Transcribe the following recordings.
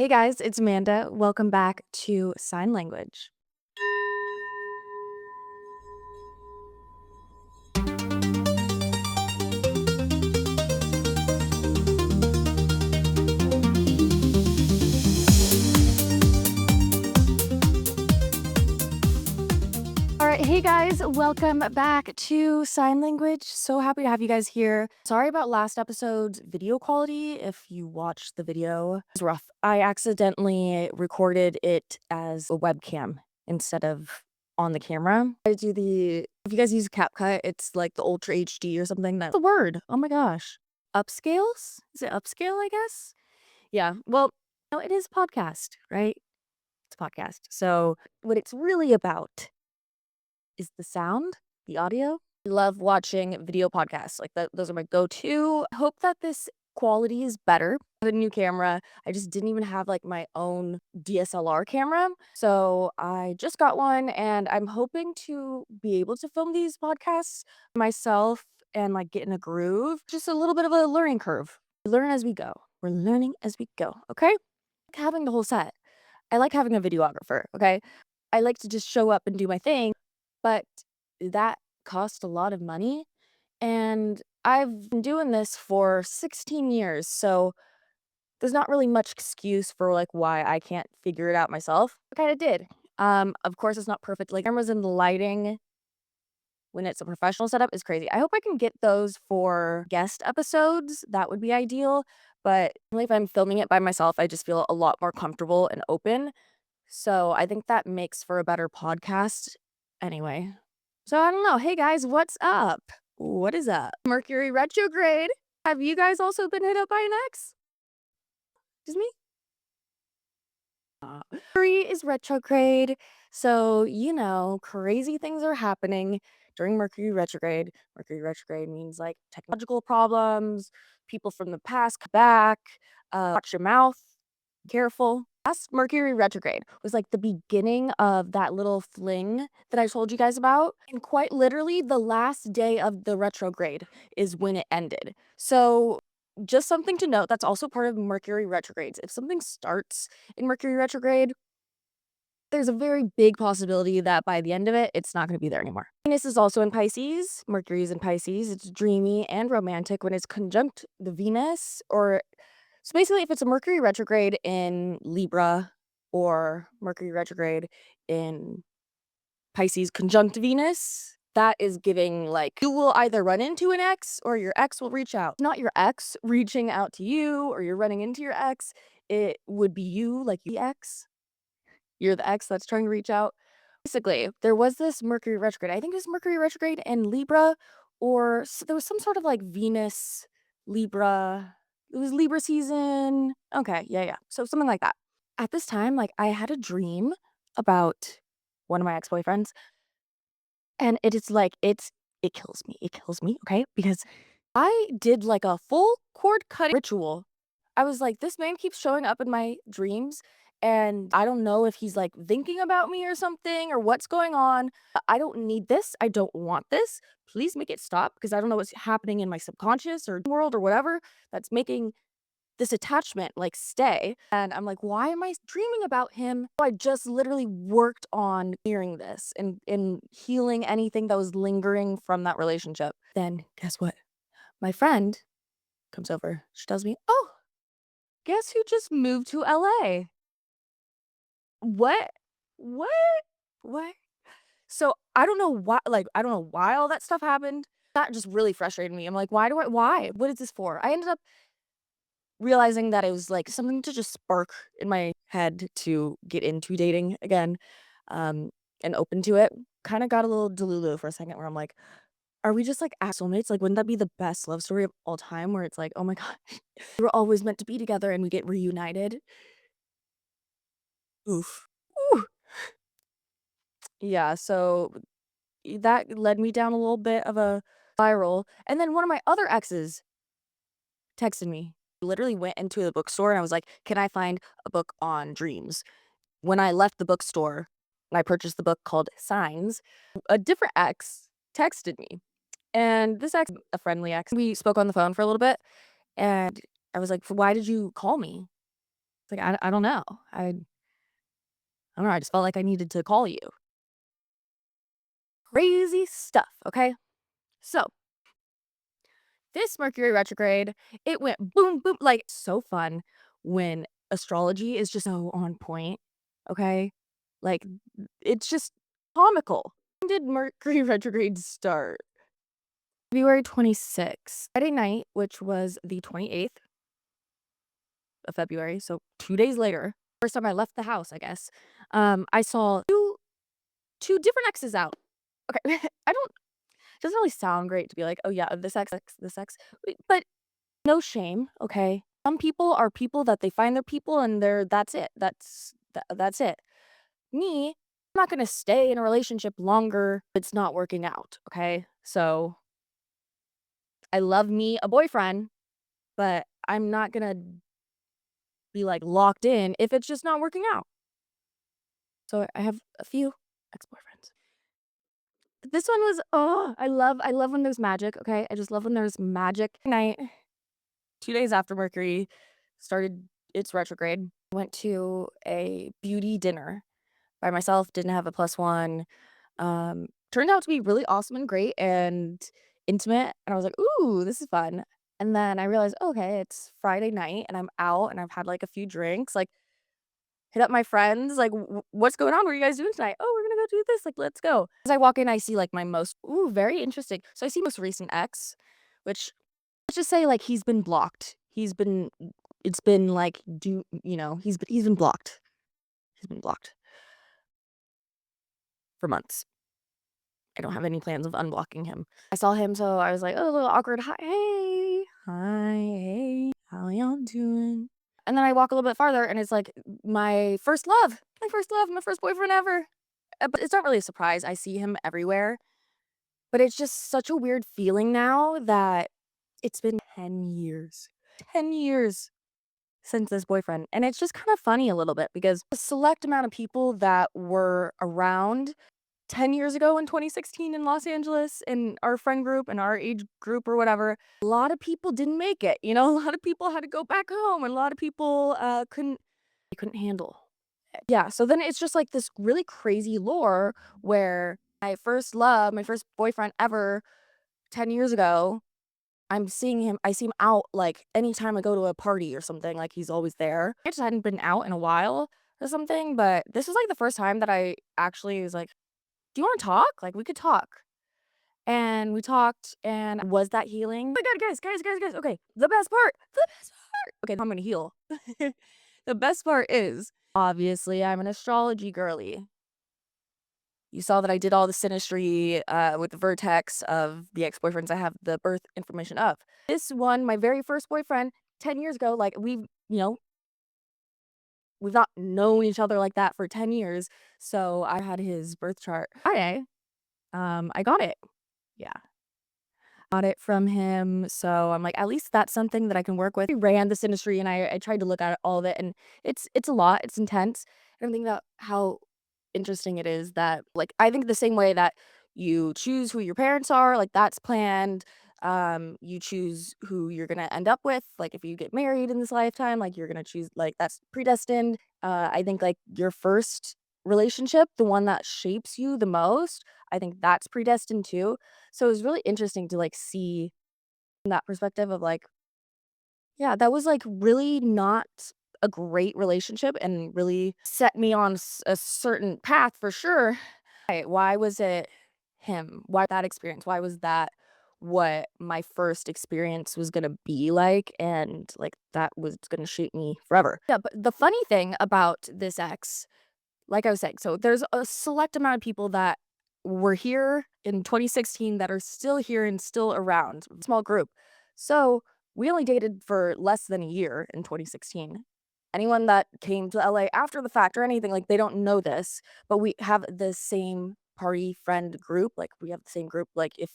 Hey guys, it's Amanda. Welcome back to Sign Language. All right, hey guys, welcome back to Sign Language. So happy to have you guys here. Sorry about last episode's video quality. If you watched the video, it's rough. I accidentally recorded it as a webcam instead of on the camera. If you guys use CapCut, it's like the Ultra HD or something. That's the word. Oh my gosh. Upscales? Is it upscale, I guess? Yeah. Well, no, it is podcast, right? It's a podcast. So what it's really about is the sound, the audio. I love watching video podcasts. Those are my go-to. I hope that this quality is better. The new camera, I just didn't even have like my own DSLR camera. So I just got one and I'm hoping to be able to film these podcasts myself and like get in a groove. Just a little bit of a learning curve. We learn as we go. We're learning as we go. Okay? I like having the whole set. I like having a videographer. Okay? I like to just show up and do my thing, but that cost a lot of money. And I've been doing this for 16 years, so there's not really much excuse for like why I can't figure it out myself. I kind of did. Of course, it's not perfect. Like cameras and the lighting when it's a professional setup is crazy. I hope I can get those for guest episodes. That would be ideal. But really, if I'm filming it by myself, I just feel a lot more comfortable and open. So I think that makes for a better podcast anyway. So I don't know. Hey guys, what's up? What is up? Mercury retrograde. Have you guys also been hit up by an ex? Just me? Mercury is retrograde. So, crazy things are happening during Mercury retrograde. Mercury retrograde means like technological problems, people from the past come back. Watch your mouth. Careful. Last Mercury retrograde was like the beginning of that little fling that I told you guys about. And quite literally, the last day of the retrograde is when it ended. So, just something to note that's also part of Mercury retrogrades. If something starts in Mercury retrograde, there's a very big possibility that by the end of it, it's not going to be there anymore. Venus is also in Pisces. Mercury is in Pisces. It's dreamy and romantic when it's conjunct the Venus or so basically, if it's a Mercury retrograde in Libra or Mercury retrograde in Pisces conjunct Venus, that is giving like you will either run into an ex or your ex will reach out. Not your ex reaching out to you or you're running into your ex. It would be you, like you, the ex. You're the ex that's trying to reach out. Basically, there was this Mercury retrograde. I think it was Mercury retrograde in Libra, or there was some sort of like Venus, Libra. It was Libra season. Okay, yeah. So something like that. At this time, like I had a dream about one of my ex-boyfriends, and it is like it kills me. It kills me, okay? Because I did like a full cord cutting ritual. I was like, this man keeps showing up in my dreams, and I don't know if he's like thinking about me or something or what's going on. I don't need this. I don't want this. Please make it stop because I don't know what's happening in my subconscious or world or whatever that's making this attachment like stay. And I'm like, why am I dreaming about him? I just literally worked on clearing this and healing anything that was lingering from that relationship. Then guess what? My friend comes over. She tells me, "Oh, guess who just moved to LA?" What? What? What? So I don't know I don't know why all that stuff happened. That just really frustrated me. I'm like, why? What is this for? I ended up realizing that it was like something to just spark in my head to get into dating again, um, and open to it. Kind of got a little delulu for a second where I'm like, are we just like soulmates? Like, wouldn't that be the best love story of all time? Where it's like, oh my god, we were always meant to be together and we get reunited. Oof. Ooh. Yeah, so that led me down a little bit of a spiral. And then one of my other exes texted me. Literally went into the bookstore and I was like, can I find a book on dreams? When I left the bookstore, I purchased the book called Signs. A different ex texted me. And this ex, a friendly ex, we spoke on the phone for a little bit. And I was like, why did you call me? Like, I don't know. I don't know, I just felt like I needed to call you. Crazy stuff, okay? So, this Mercury retrograde, it went boom, boom, like, so fun when astrology is just so on point, okay? Like, it's just comical. When did Mercury retrograde start? February 26th. Friday night, which was the 28th of February, so 2 days later, first time I left the house, I guess, I saw two different exes out. Okay, I don't it doesn't really sound great to be like, "Oh, yeah, this ex," but no shame, okay? Some people are people that they find their people and that's it. That's it. Me, I'm not gonna stay in a relationship longer if it's not working out, okay? So, I love me a boyfriend, but I'm not gonna be, like, locked in if it's just not working out. So, I have a few ex-boyfriends. This one was I love when there's magic, okay? I just love when there's magic. Night, 2 days after Mercury started its retrograde, I went to a beauty dinner by myself, didn't have a plus one. Turned out to be really awesome and great and intimate, and I was like, "Ooh, this is fun." And then I realized, "Okay, it's Friday night and I'm out and I've had, like, a few drinks," like, hit up my friends, like, What's going on? What are you guys doing tonight?" "Oh, we're gonna go do this," like, "Let's go." As I walk in, I see, like, my most very interesting. So I see most recent ex, which let's just say, like, he's been blocked. It's been, like, he's been blocked. He's been blocked for months. I don't have any plans of unblocking him. I saw him, so I was like, "Oh, a little awkward. Hi, hey. Hi, hey. How y'all doing?" And then I walk a little bit farther, and it's, like, my first boyfriend ever. But it's not really a surprise. I see him everywhere, but it's just such a weird feeling now that it's been 10 years. 10 years since this boyfriend, and it's just kind of funny a little bit because a select amount of people that were around 10 years ago in 2016 in Los Angeles in our friend group and our age group or whatever, a lot of people didn't make it, you know? A lot of people had to go back home, and a lot of people, couldn't handle it. Yeah, so then it's just, like, this really crazy lore where my first love, my first boyfriend ever 10 years ago, I see him out, like, anytime I go to a party or something, like, he's always there. I just hadn't been out in a while or something, but this was, like, the first time that I actually was like, "Do you wanna talk? Like, we could talk." And we talked, and was that healing? Oh my god, guys, okay, the best part! Okay, now I'm gonna heal. The best part is, obviously, I'm an astrology girly. You saw that I did all the synastry, with the vertex of the ex-boyfriends I have the birth information of. This one, my very first boyfriend, 10 years ago, like, we've not known each other like that for 10 years, so I had his birth chart Friday. I got it. Yeah. Got it from him, so I'm like, "At least that's something that I can work with." I ran this industry, and I tried to look at all of it, and it's a lot, it's intense, and I'm thinking about how interesting it is that, like, I think the same way that you choose who your parents are, like, that's planned, you choose who you're gonna end up with, like, if you get married in this lifetime, like, you're gonna choose like, that's predestined. I think, like, your first relationship, the one that shapes you the most, I think that's predestined too. So it was really interesting to, like, see from that perspective of, like, yeah, that was, like, really not a great relationship and really set me on a certain path for sure. Why was it him? Why that experience? Why was that what my first experience was gonna be like, and, like, that was gonna shape me forever. Yeah, but the funny thing about this ex, like I was saying, so there's a select amount of people that were here in 2016 that are still here and still around, small group. So, we only dated for less than a year in 2016. Anyone that came to LA after the fact or anything, like, they don't know this, but we have the same party friend group, like, we have the same group, like, if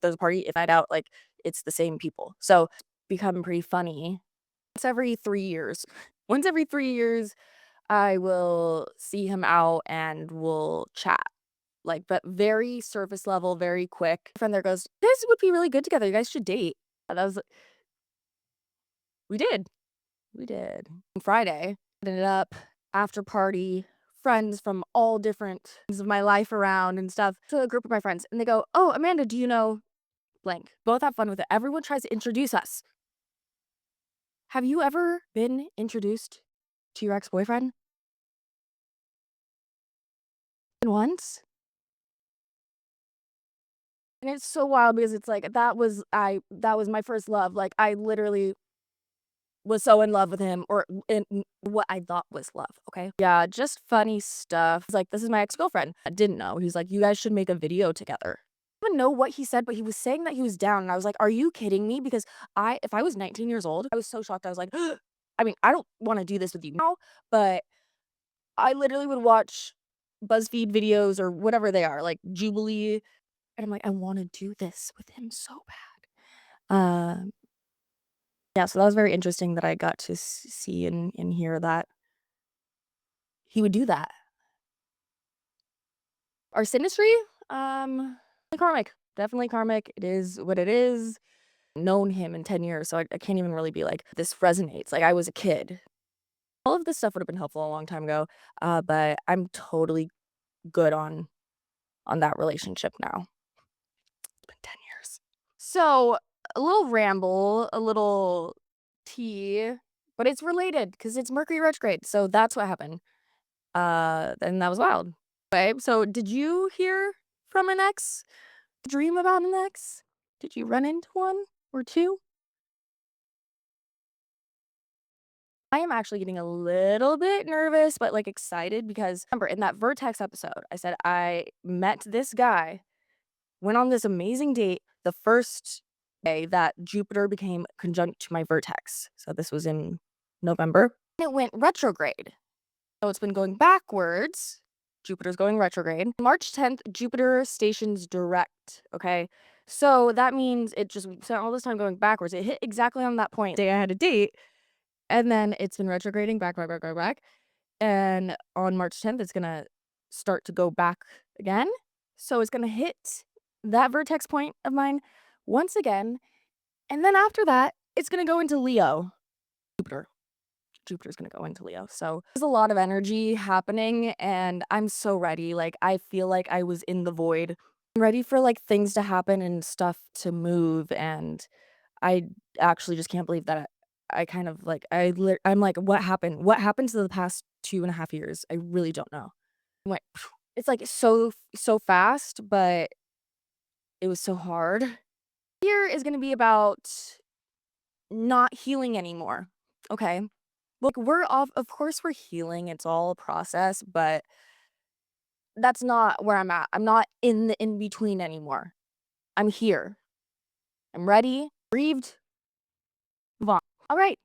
there's a party, if night out, like, it's the same people. So, it's become pretty funny. Once every 3 years. Once every 3 years, I will see him out and we'll chat, like, but very surface level, very quick. My friend there goes, "You guys would be really good together. You guys should date." And I was like, "We did. We did." On Friday. Ended up after party, friends from all different things of my life around and stuff. To a group of my friends, and they go, "Oh, Amanda, do you know blank?" Both have fun with it. Everyone tries to introduce us. Have you ever been introduced to your ex-boyfriend? Once? And it's so wild because it's like that was my first love. Like I literally was so in love with him or in what I thought was love, okay? Yeah, just funny stuff. He's like, "This is my ex-girlfriend." I didn't know. He's like, "You guys should make a video together." I don't even know what he said, but he was saying that he was down, and I was like, "Are you kidding me?" Because if I was 19 years old, I was so shocked. I was like, I mean, I don't wanna do this with you now, but I literally would watch BuzzFeed videos or whatever they are, like Jubilee, and I'm like, "I wanna do this with him so bad." Yeah, so that was very interesting that I got to see and hear that he would do that. Our synastry, karmic, definitely karmic. It is what it is. Known him in 10 years, so I can't even really be like, this resonates. Like I was a kid. All of this stuff would have been helpful a long time ago, but I'm totally good on that relationship now. It's been 10 years. So a little ramble, a little tea, but it's related because it's Mercury retrograde. So that's what happened. And that was wild. Okay, so did you hear from an ex? Dream about an ex? Did you run into one or two? I am actually getting a little bit nervous, but like excited because remember in that Vertex episode, I said I met this guy, went on this amazing date the first day that Jupiter became conjunct to my Vertex. So this was in November. It went retrograde. So it's been going backwards. Jupiter's going retrograde. March 10th, Jupiter stations direct, okay? So that means it just spent all this time going backwards. It hit exactly on that point. Day I had a date, and then it's been retrograding back. And on March 10th, it's gonna start to go back again. So it's gonna hit that vertex point of mine once again. And then after that, it's gonna go into Leo. Jupiter's gonna go into Leo. So there's a lot of energy happening and I'm so ready. Like I feel like I was in the void. I'm ready for like things to happen and stuff to move and I actually just can't believe that I kind of like I'm like, what happened? What happened to the past 2.5 years? I really don't know. Went it's like so fast, but it was so hard. Here is gonna be about not healing anymore. Okay. Look, we're off of course we're healing, it's all a process, but that's not where I'm at. I'm not in the in between anymore. I'm here. I'm ready, breathed, move on. All right.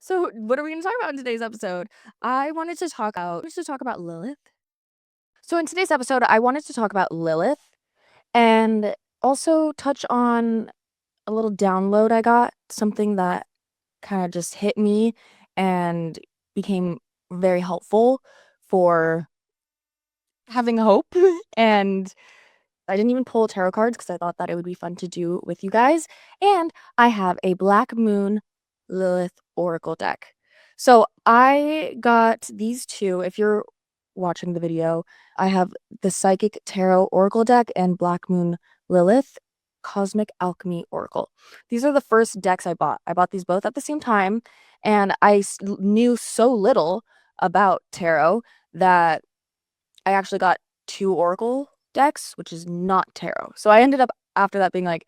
So what are we gonna talk about in today's episode? I wanted to talk about Lilith. So in today's episode, I wanted to talk about Lilith and also touch on a little download I got, something that kind of just hit me and became very helpful for having hope. And I didn't even pull tarot cards because I thought that it would be fun to do with you guys. And I have a Black Moon Lilith Oracle deck. So I got these two. If you're watching the video, I have the Psychic Tarot Oracle deck and Black Moon Lilith Cosmic Alchemy Oracle. These are the first decks I bought. I bought these both at the same time, and I knew so little about tarot that I actually got two Oracle decks, which is not tarot. So I ended up after that being like,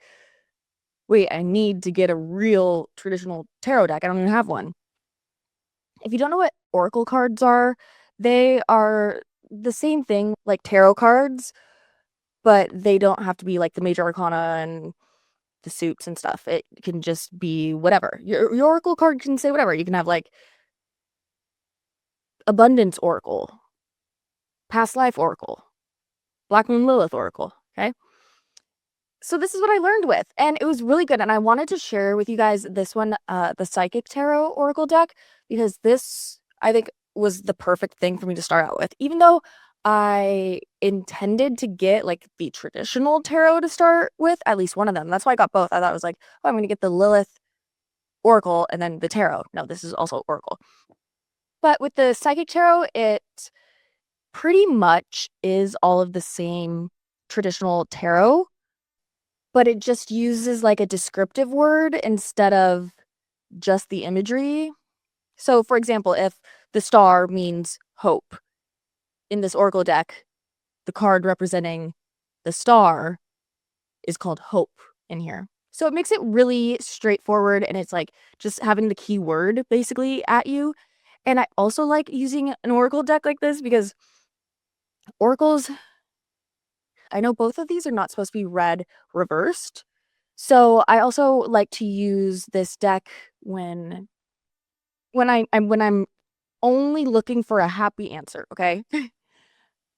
wait, I need to get a real traditional tarot deck. I don't even have one. If you don't know what Oracle cards are, they are the same thing like tarot cards, but they don't have to be like the major arcana and the suits and stuff. It can just be whatever. Your Oracle card can say whatever. You can have like Abundance Oracle, Past Life Oracle, Black Moon Lilith Oracle, okay? So this is what I learned with, and it was really good, and I wanted to share with you guys this one, the Psychic Tarot Oracle deck, because this, I think, was the perfect thing for me to start out with. Even though I intended to get, like, the traditional tarot to start with, at least one of them. That's why I got both. I thought it was like, "Oh, I'm gonna get the Lilith Oracle and then the tarot." No, this is also Oracle. But with the Psychic Tarot, it pretty much is all of the same traditional tarot, but it just uses like a descriptive word instead of just the imagery. So, for example, if the star means hope in this oracle deck, the card representing the star is called hope in here. So it makes it really straightforward, and it's like just having the key word basically at you. And I also like using an oracle deck like this because oracles, I know both of these are not supposed to be read reversed. So I also like to use this deck when I'm only looking for a happy answer, okay?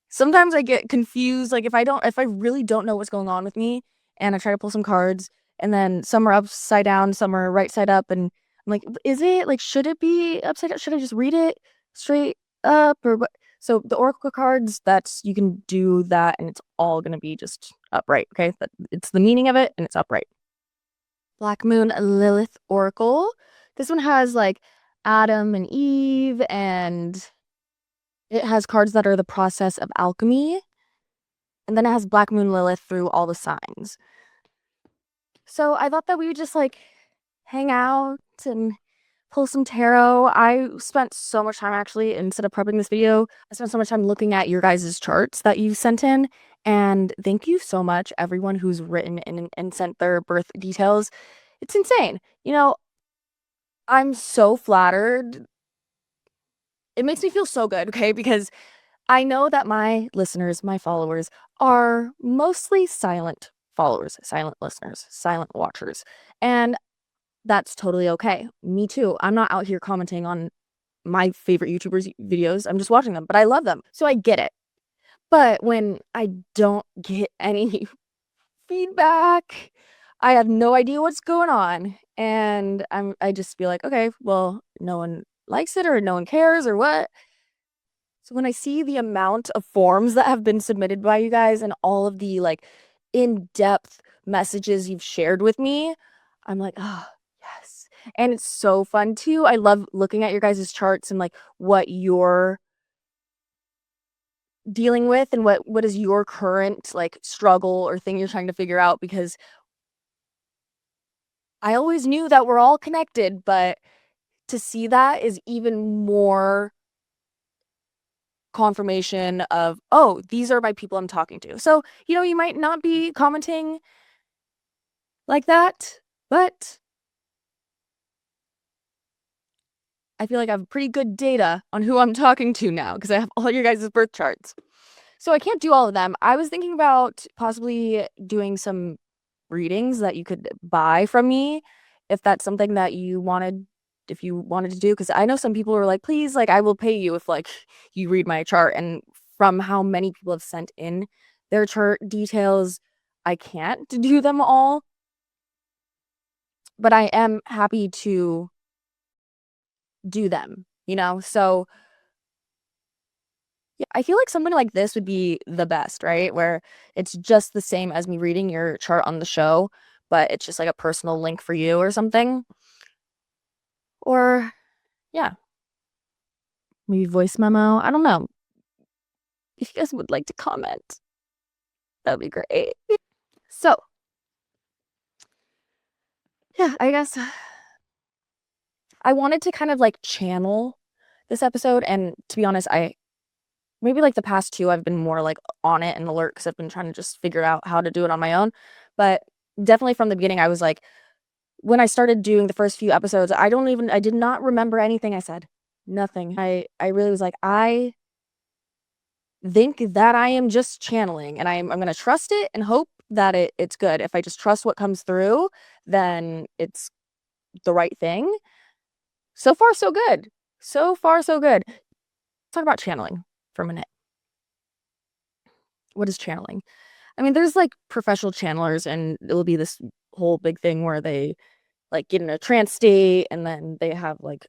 Sometimes I get confused, like, if I really don't know what's going on with me, and I try to pull some cards, and then some are upside down, some are right side up, and I'm like, "Is it? Like, should it be upside down? Should I just read it straight up, or what?" So, the oracle cards, that's you can do that, and it's all gonna be just upright, okay? It's the meaning of it, and it's upright. Black Moon Lilith Oracle. This one has, like, Adam and Eve, and it has cards that are the process of alchemy. And then it has Black Moon Lilith through all the signs. So I thought that we would just like hang out and pull some tarot. I spent so much time actually, instead of prepping this video, I spent so much time looking at your guys' charts that you sent in. And thank you so much, everyone who's written and sent their birth details. It's insane. You know, I'm so flattered. It makes me feel so good, okay? Because I know that my listeners, my followers, are mostly silent followers, silent listeners, silent watchers. And that's totally okay. Me too. I'm not out here commenting on my favorite YouTubers' videos. I'm just watching them, but I love them. So I get it. But when I don't get any feedback, I have no idea what's going on. And I just feel like, okay, well, no one likes it or no one cares or what. So when I see the amount of forms that have been submitted by you guys and all of the like in-depth messages you've shared with me, I'm like, oh, yes. And it's so fun too. I love looking at your guys' charts and like what you're dealing with and what is your current like struggle or thing you're trying to figure out, because I always knew that we're all connected, but to see that is even more confirmation of, oh, these are my people I'm talking to. So, you know, you might not be commenting like that, but I feel like I have pretty good data on who I'm talking to now because I have all your guys' birth charts. So I can't do all of them. I was thinking about possibly doing some readings that you could buy from me if that's something that you wanted, if you wanted to do, because I know some people are like, please, like, I will pay you if like you read my chart. And from how many people have sent in their chart details, I can't do them all, but I am happy to do them, you know? So yeah, I feel like something like this would be the best, right? Where it's just the same as me reading your chart on the show, but it's just like a personal link for you or something. Or yeah, maybe voice memo. I don't know. If you guys would like to comment, that'd be great. So yeah, I guess I wanted to kind of like channel this episode. And to be honest, I maybe like the past two, I've been more like on it and alert because I've been trying to just figure out how to do it on my own. But definitely from the beginning, I was like, when I started doing the first few episodes, I did not remember anything I said. Nothing. I really was like, I think that I am just channeling, and I'm gonna trust it and hope that it's good. If I just trust what comes through, then it's the right thing. So far, so good. So far, so good. Let's talk about channeling for a minute. What is channeling? I mean, there's like professional channelers, and it'll be this whole big thing where they like get in a trance state, and then they have like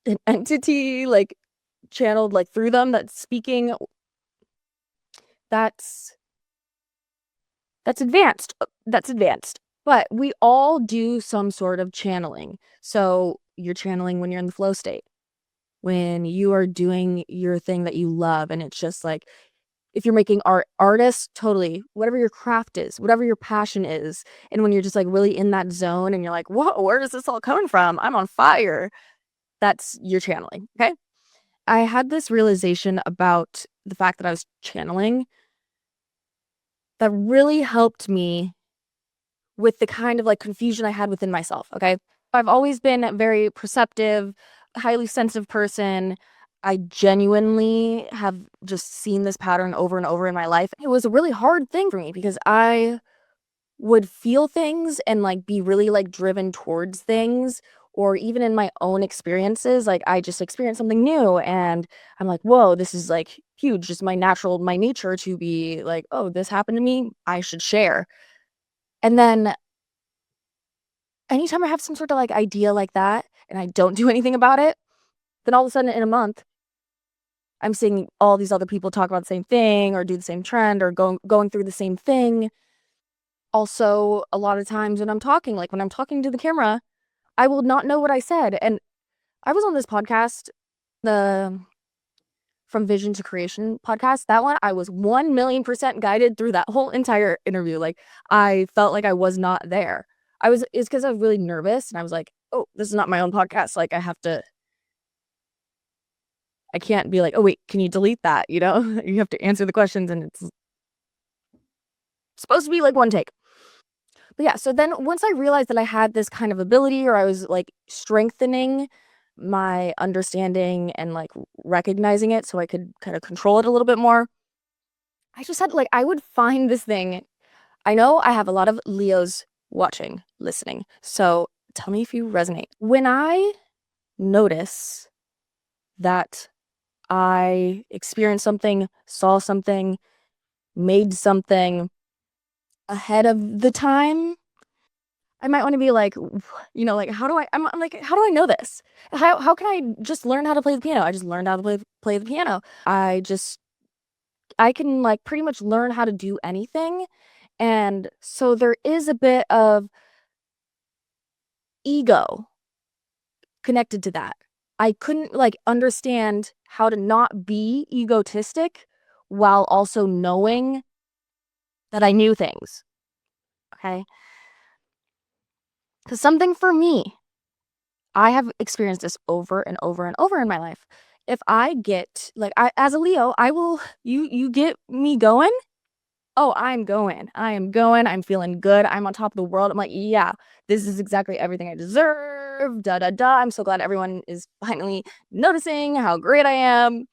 an entity like channeled like through them that's speaking. That's that's advanced. That's advanced. But we all do some sort of channeling. So you're channeling when you're in the flow state. when you are doing your thing that you love, and it's just like, if you're making art, artists, totally, whatever your craft is, whatever your passion is, and when you're just like really in that zone and you're like, whoa, where is this all coming from? I'm on fire. That's your channeling. Okay. I had this realization about the fact that I was channeling that really helped me with the kind of like confusion I had within myself. Okay. I've always been a very perceptive, highly sensitive person. I genuinely have just seen this pattern over and over in my life. It was a really hard thing for me because I would feel things and like be really like driven towards things, or even in my own experiences, like I just experienced something new and I'm like, whoa, this is like huge. Just my nature to be like, oh, this happened to me, I should share. And then anytime I have some sort of like idea like that and I don't do anything about it, then all of a sudden in a month, I'm seeing all these other people talk about the same thing or do the same trend or going through the same thing. Also, a lot of times when I'm talking, like when I'm talking to the camera, I will not know what I said. And I was on this podcast, the From Vision to Creation podcast. That one, I was 1,000,000% guided through that whole entire interview. Like I felt like I was not there. It's because I was really nervous and I was like, oh, this is not my own podcast. Like I can't be like, oh wait, can you delete that? You know, you have to answer the questions and it's supposed to be like one take. But yeah, so then once I realized that I had this kind of ability, or I was like strengthening my understanding and like recognizing it so I could kind of control it a little bit more, I just had like, I would find this thing. I know I have a lot of Leos watching, listening. So tell me if you resonate. When I notice that I experienced something, saw something, made something ahead of the time, I might want to be like, like, how do I'm like, how do I know this? How can I just learn how to play the piano? I just learned how to play the piano. I can like pretty much learn how to do anything. And so there is a bit of ego connected to that. I couldn't like understand how to not be egotistic while also knowing that I knew things. Okay. Because something for me, I have experienced this over and over and over in my life. If I get like as a Leo, I will you get me going. Oh, I'm going. I am going. I'm feeling good. I'm on top of the world. I'm like, yeah, this is exactly everything I deserve. Da da da. I'm so glad everyone is finally noticing how great I am.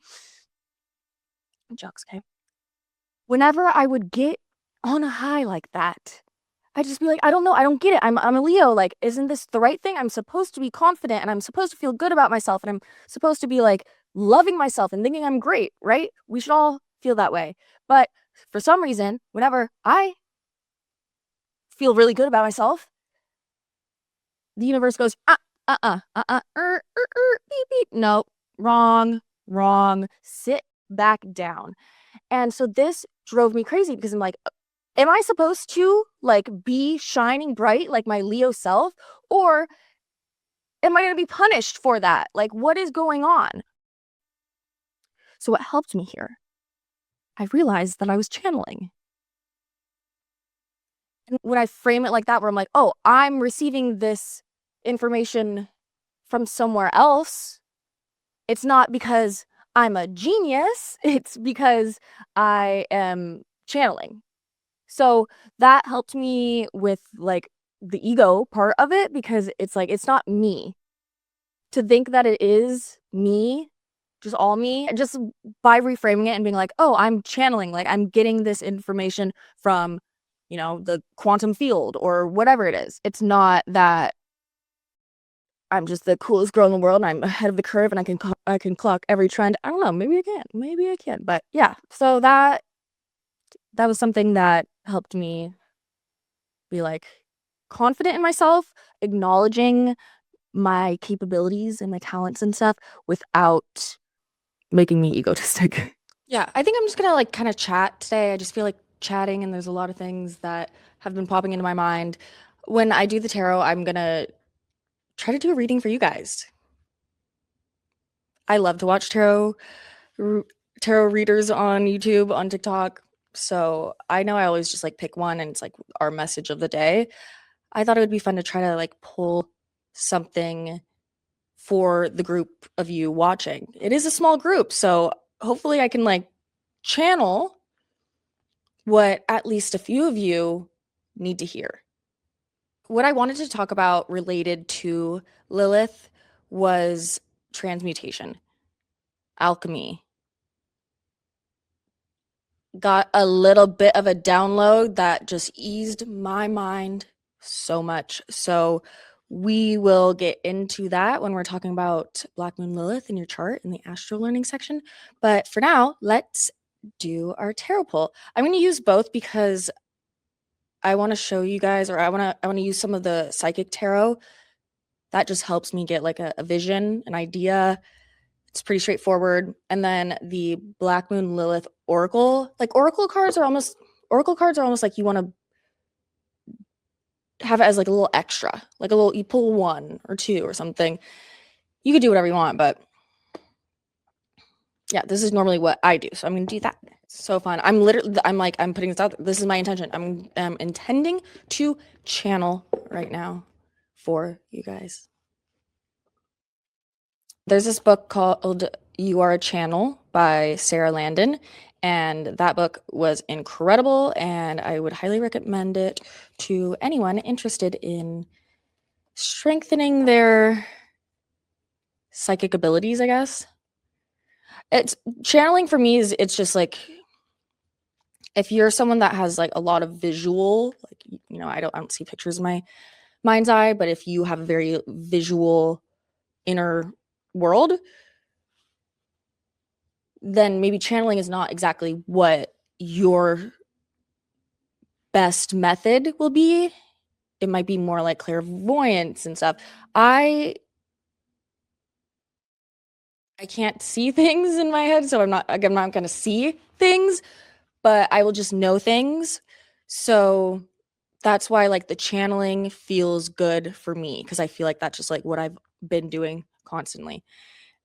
Jokes, okay. Whenever I would get on a high like that, I just be like, I don't know, I don't get it. I'm a Leo. Like, isn't this the right thing? I'm supposed to be confident and I'm supposed to feel good about myself and I'm supposed to be like loving myself and thinking I'm great, right? We should all feel that way. But for some reason, whenever I feel really good about myself, the universe goes, beep, beep. No, wrong. Sit back down. And so this drove me crazy because I'm like, am I supposed to like be shining bright like my Leo self, or am I going to be punished for that? Like, what is going on? So what helped me here, I realized that I was channeling. And when I frame it like that, where I'm like, oh, I'm receiving this information from somewhere else, it's not because I'm a genius, it's because I am channeling. So that helped me with like the ego part of it, because it's like, it's not me. To think that it is me, just all me, just by reframing it and being like, oh, I'm channeling, like I'm getting this information from, the quantum field or whatever it is. It's not that I'm just the coolest girl in the world and I'm ahead of the curve and I can clock every trend. I don't know, maybe I can. But yeah, so that was something that helped me be like confident in myself, acknowledging my capabilities and my talents and stuff without making me egotistic. Yeah, I think I'm just gonna like kind of chat today. I just feel like chatting and there's a lot of things that have been popping into my mind. When I do the tarot, I'm gonna try to do a reading for you guys. I love to watch tarot readers on YouTube, on TikTok. So I know I always just like pick one and it's like our message of the day. I thought it would be fun to try to like pull something for the group of you watching. It is a small group, so hopefully I can like channel what at least a few of you need to hear. What I wanted to talk about related to Lilith was transmutation, alchemy. Got a little bit of a download that just eased my mind so much. So we will get into that when we're talking about Black Moon Lilith in your chart in the astro learning section. But for now, let's do our tarot pull. I'm going to use both because I want to show you guys, or I want to use some of the psychic tarot. That just helps me get like a vision, an idea. It's pretty straightforward. And then the Black Moon Lilith Oracle, like oracle cards are almost like you want to have it as like a little extra, like a little, you pull one or two or something. You could do whatever you want, but yeah, this is normally what I do. So I'm going to do that. It's so fun. I'm putting this out there. This is my intention. I'm intending to channel right now for you guys. There's this book called You Are a Channel by Sarah Landon, and that book was incredible, and I would highly recommend it to anyone interested in strengthening their psychic abilities, I guess. It's channeling for me is it's just like if you're someone that has like a lot of visual, like you know, I don't see pictures in my mind's eye, but if you have a very visual inner world, then maybe channeling is not exactly what your best method will be. It might be more like clairvoyance and stuff. I can't see things in my head, so I'm not going to see things, but I will just know things. So that's why like the channeling feels good for me, because I feel like that's just like what I've been doing constantly.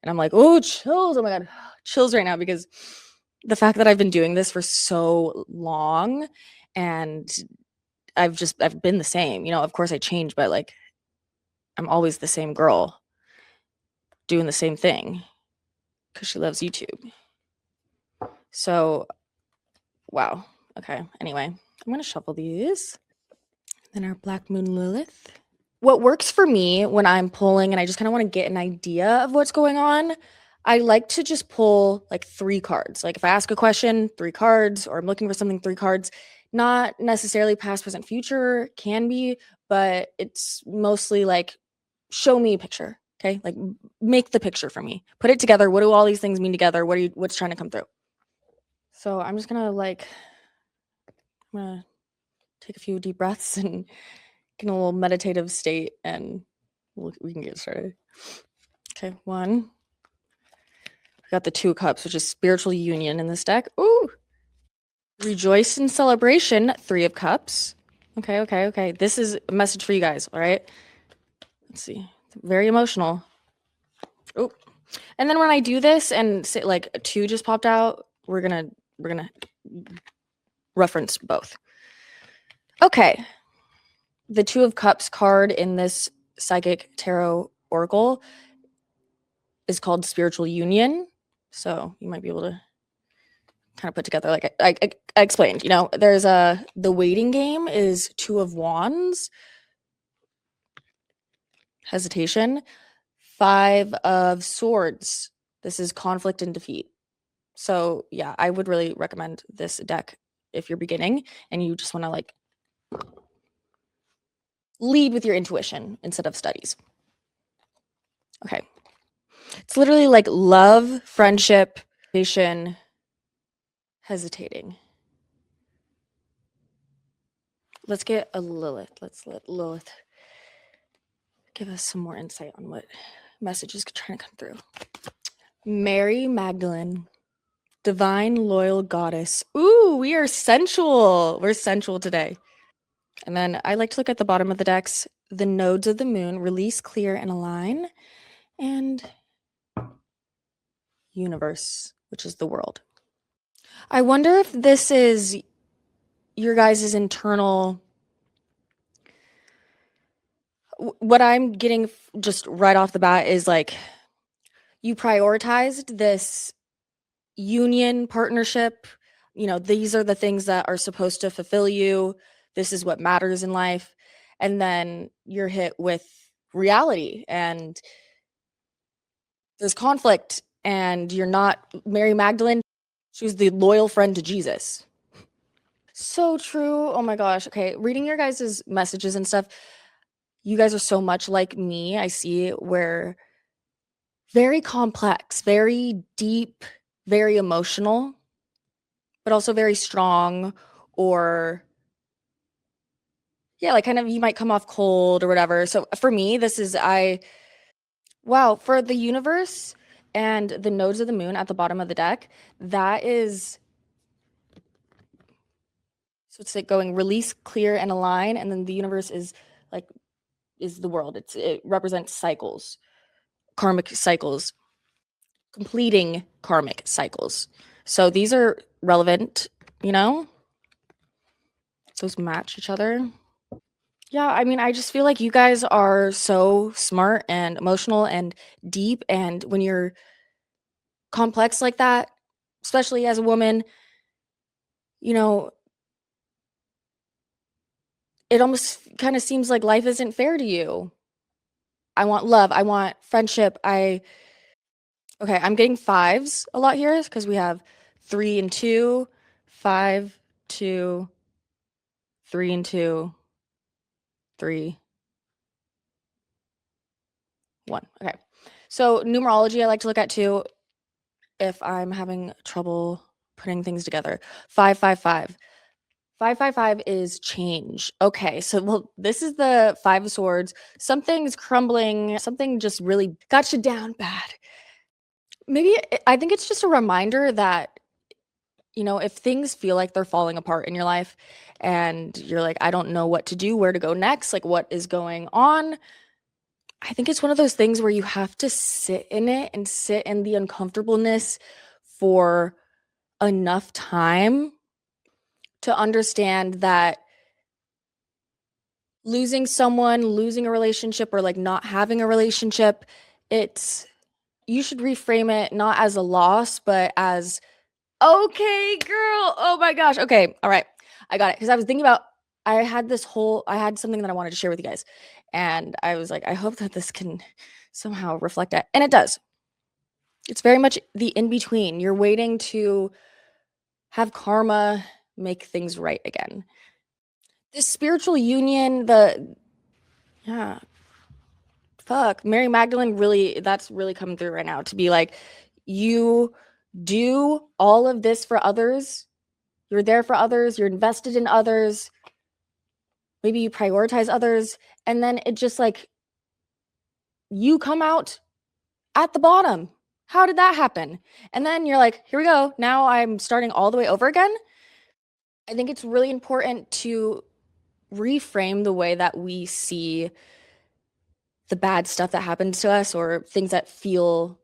And I'm like, oh, chills. Oh my God, chills right now, because the fact that I've been doing this for so long and I've been the same, you know, of course I change, but like I'm always the same girl doing the same thing because she loves YouTube. So, wow. Okay. Anyway, I'm going to shuffle these. Then our Black Moon Lilith. What works for me when I'm pulling and I just kind of want to get an idea of what's going on, I like to just pull like 3 cards. Like if I ask a question, 3 cards, or I'm looking for something, 3 cards. Not necessarily past, present, future, can be, but it's mostly like show me a picture. Okay? Like make the picture for me. Put it together. What do all these things mean together? What's trying to come through? So I'm just gonna I'm gonna take a few deep breaths and get in a little meditative state, and we can get started. Okay, 1. We got the 2 cups, which is spiritual union in this deck. Ooh. Rejoice in celebration, 3 of cups. Okay. This is a message for you guys, all right? Let's see. Very emotional. Oh. And then when I do this and say like 2 just popped out, we're gonna reference both. Okay. The 2 of Cups card in this psychic tarot oracle is called spiritual union. So you might be able to kind of put together, like I explained, you know, there's the waiting game is 2 of Wands, hesitation, 5 of Swords. This is conflict and defeat. So yeah, I would really recommend this deck if you're beginning and you just want to like lead with your intuition instead of studies. Okay. It's literally like love, friendship, patient, hesitating. Let's get a Lilith. Let's let Lilith give us some more insight on what message is trying to come through. Mary Magdalene, divine loyal goddess. Ooh, we are sensual. We're sensual today. And then I like to look at the bottom of the decks, the nodes of the moon, release, clear, and align. And universe, which is the world. I wonder if this is your guys' internal. What I'm getting just right off the bat is like you prioritized this union partnership. These are the things that are supposed to fulfill you. This is what matters in life. And then you're hit with reality and there's conflict and you're not Mary Magdalene. She was the loyal friend to Jesus. So true. Oh my gosh. Okay. Reading your guys' messages and stuff, you guys are so much like me. I see where very complex, very deep, very emotional, but also very strong or yeah, like kind of you might come off cold or whatever. So for me, wow, for the universe and the nodes of the moon at the bottom of the deck, that is so it's like going release, clear, and align, and then the universe is the world. It represents cycles, karmic cycles, completing karmic cycles. So these are relevant, those match each other. Yeah, I mean, I just feel like you guys are so smart and emotional and deep. And when you're complex like that, especially as a woman, you know, it almost kind of seems like life isn't fair to you. I want love. I want friendship. Okay, I'm getting fives a lot here because we have 3 and 2, 5, 2, 3 and 2, 3, 1. Okay. So numerology I like to look at too if I'm having trouble putting things together. 555. 555 is change. Okay, so well, this is the 5 of swords. Something's crumbling, something just really got you down bad. Maybe I think it's just a reminder that if things feel like they're falling apart in your life and you're like, I don't know what to do, where to go next, like what is going on. I think it's one of those things where you have to sit in it and sit in the uncomfortableness for enough time to understand that losing someone, losing a relationship, or like not having a relationship, you should reframe it not as a loss, but as okay, girl. Oh my gosh. Okay. All right. I got it. Because I was thinking about, I had something that I wanted to share with you guys. And I was like, I hope that this can somehow reflect that. And it does. It's very much the in between. You're waiting to have karma make things right again. This spiritual union, yeah, fuck. Mary Magdalene that's really coming through right now to be like, you do all of this for others. You're there for others. You're invested in others. Maybe you prioritize others. And then it just like, you come out at the bottom. How did that happen? And then you're like, here we go. Now I'm starting all the way over again. I think it's really important to reframe the way that we see the bad stuff that happens to us or things that feel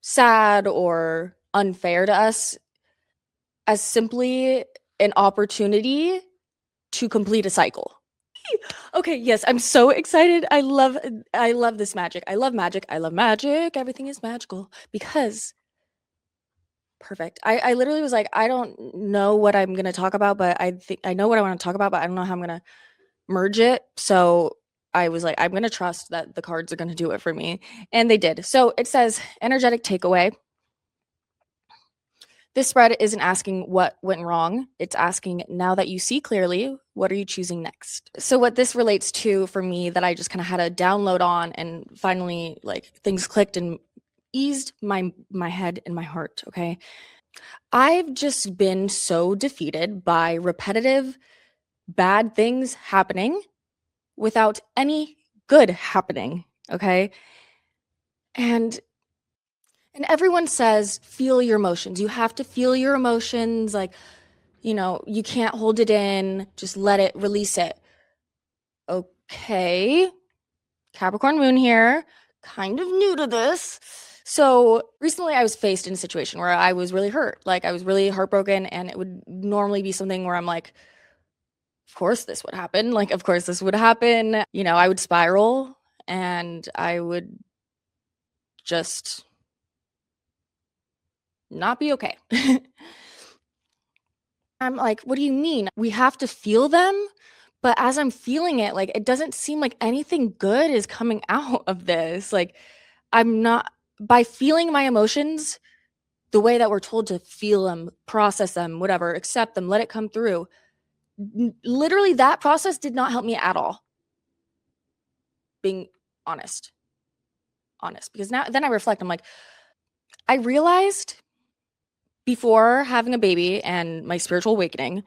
sad or unfair to us as simply an opportunity to complete a cycle. Okay, yes, I'm so excited. I love this magic. I love magic. I love magic. Everything is magical because perfect. I literally was like, I don't know what I'm going to talk about, but I think I know what I want to talk about, but I don't know how I'm going to merge it. So I was like, I'm going to trust that the cards are going to do it for me. And they did. So it says energetic takeaway. This spread isn't asking what went wrong. It's asking, now that you see clearly, what are you choosing next? So what this relates to for me that I just kind of had a download on and finally like things clicked and eased my head and my heart, okay? I've just been so defeated by repetitive bad things happening without any good happening, okay? And everyone says feel your emotions. You have to feel your emotions like you can't hold it in, just let it release it. Okay. Capricorn moon here, kind of new to this. So recently I was faced in a situation where I was really hurt. Like I was really heartbroken, and it would normally be something where I'm like, of course this would happen. Like, of course this would happen. You know, I would spiral and I would just not be okay. I'm like, what do you mean? We have to feel them? But as I'm feeling it, like, it doesn't seem like anything good is coming out of this. Like, I'm not, by feeling my emotions the way that we're told to feel them, process them, whatever, accept them, let it come through. Literally, that process did not help me at all. Being honest, because now, then I reflect, I'm like, I realized before having a baby and my spiritual awakening,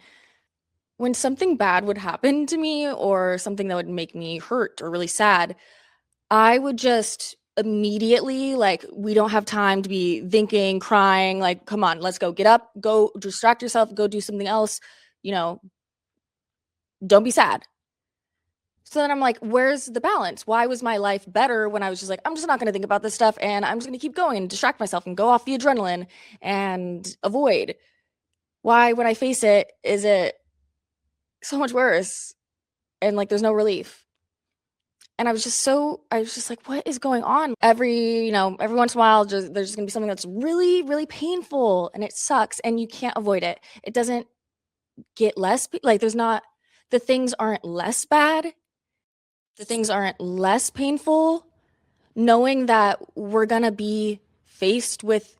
when something bad would happen to me or something that would make me hurt or really sad, I would just immediately, like, we don't have time to be thinking, crying, like, come on, let's go, get up, go distract yourself, go do something else, you know, don't be sad. So then I'm like, where's the balance? Why was my life better when I was just like, I'm just not going to think about this stuff and I'm just going to keep going and distract myself and go off the adrenaline and avoid? Why, when I face it, is it so much worse and like there's no relief? And I was just like, what is going on? Every once in a while, there's just gonna be something that's really, really painful and it sucks and you can't avoid it. It doesn't get less, like, there's not, the things aren't less bad, the things aren't less painful, knowing that we're gonna be faced with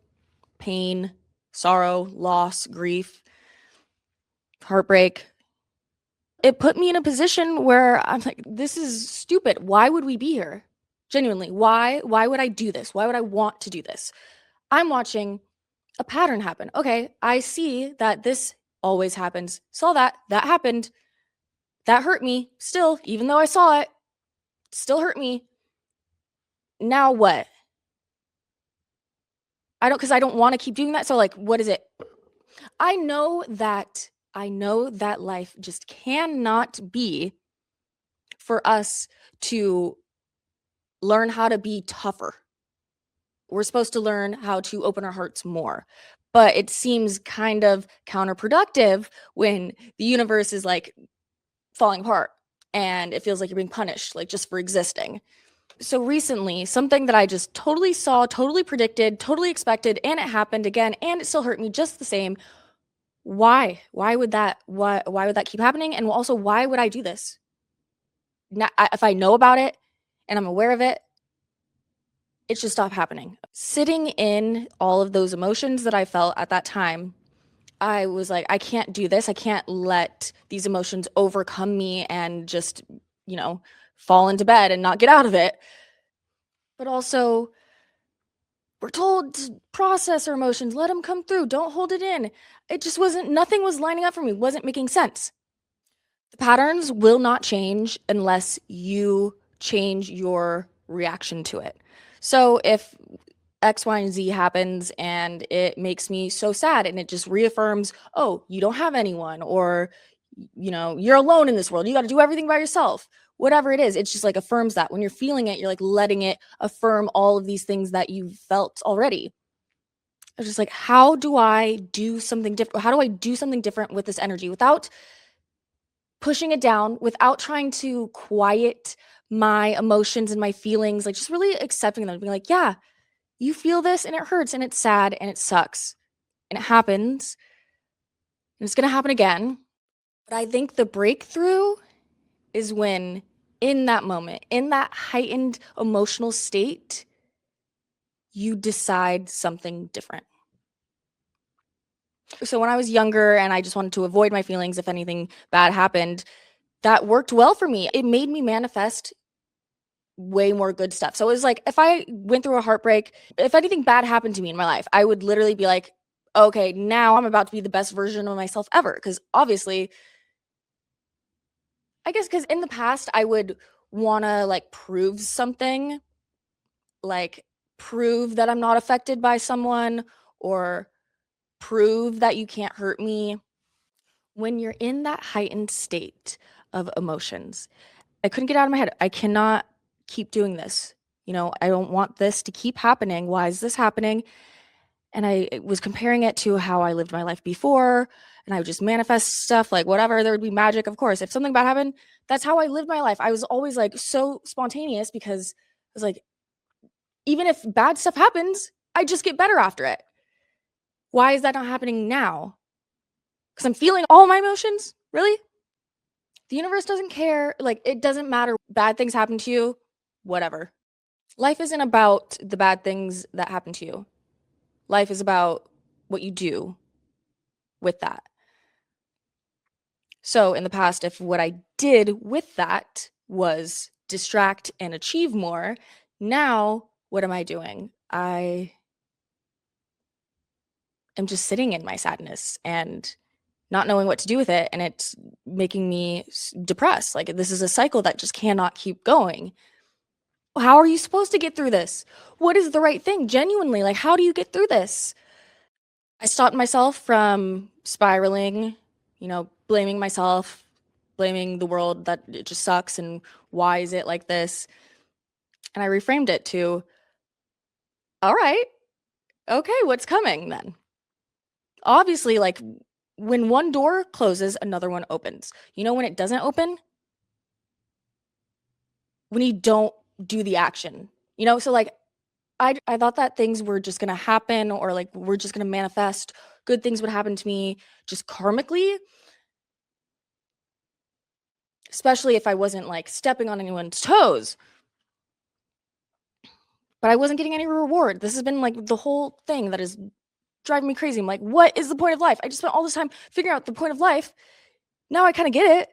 pain, sorrow, loss, grief, heartbreak. It put me in a position where I'm like, this is stupid. Why would we be here? Genuinely, why would I do this? Why would I want to do this? I'm watching a pattern happen. Okay, I see that this always happens. Saw that happened. That hurt me. Still, even though I saw it, still hurt me. Now what? Cuz I don't want to keep doing that. So like, what is it? I know that life just cannot be for us to learn how to be tougher. We're supposed to learn how to open our hearts more. But it seems kind of counterproductive when the universe is like falling apart and it feels like you're being punished, like just for existing. So recently, something that I just totally saw, totally predicted, totally expected, and it happened again, and it still hurt me just the same. Why? Why would that keep happening? And also, why would I do this? Now, if I know about it and I'm aware of it, it should stop happening. Sitting in all of those emotions that I felt at that time, I was like, I can't do this. I can't let these emotions overcome me and just, you know, fall into bed and not get out of it. But also, we're told to process our emotions, let them come through, don't hold it in. It just wasn't, nothing was lining up for me, wasn't making sense. The patterns will not change unless you change your reaction to it. So if X, Y, and Z happens and it makes me so sad and it just reaffirms, oh, you don't have anyone, or, you're alone in this world. You got to do everything by yourself. Whatever it is, it's just like affirms that. When you're feeling it, you're like letting it affirm all of these things that you felt already. I was just like, how do I do something different? How do I do something different with this energy without pushing it down, without trying to quiet my emotions and my feelings, like just really accepting them, being like, yeah, you feel this and it hurts and it's sad and it sucks and it happens and it's going to happen again. But I think the breakthrough is when, in that moment, in that heightened emotional state, you decide something different. So when I was younger and I just wanted to avoid my feelings if anything bad happened, that worked well for me. It made me manifest way more good stuff. So it was like, if I went through a heartbreak, if anything bad happened to me in my life, I would literally be like, okay, now I'm about to be the best version of myself ever. Because obviously, I guess because in the past, I would want to like prove something, like prove that I'm not affected by someone or prove that you can't hurt me. When you're in that heightened state of emotions, I couldn't get out of my head. I cannot keep doing this. I don't want this to keep happening. Why is this happening? And I was comparing it to how I lived my life before, and I would just manifest stuff like whatever. There would be magic, of course. If something bad happened, that's how I lived my life. I was always like so spontaneous because I was like, even if bad stuff happens, I just get better after it. Why is that not happening now? Because I'm feeling all my emotions? Really? The universe doesn't care. Like, it doesn't matter. Bad things happen to you, whatever. Life isn't about the bad things that happen to you. Life is about what you do with that. So in the past, if what I did with that was distract and achieve more, now what am I doing? I am just sitting in my sadness and not knowing what to do with it. And it's making me depressed. Like, this is a cycle that just cannot keep going. How are you supposed to get through this? What is the right thing? Genuinely, like, how do you get through this? I stopped myself from spiraling, blaming myself, blaming the world that it just sucks and why is it like this? And I reframed it to, all right, okay, what's coming then? Obviously, like, when one door closes, another one opens. You know when it doesn't open? When you don't do the action. So like I thought that things were just gonna happen, or like we're just gonna manifest, good things would happen to me just karmically, especially if I wasn't like stepping on anyone's toes. But I wasn't getting any reward. This has been like the whole thing that is driving me crazy. I'm like, what is the point of life? I just spent all this time figuring out the point of life. Now I kind of get it.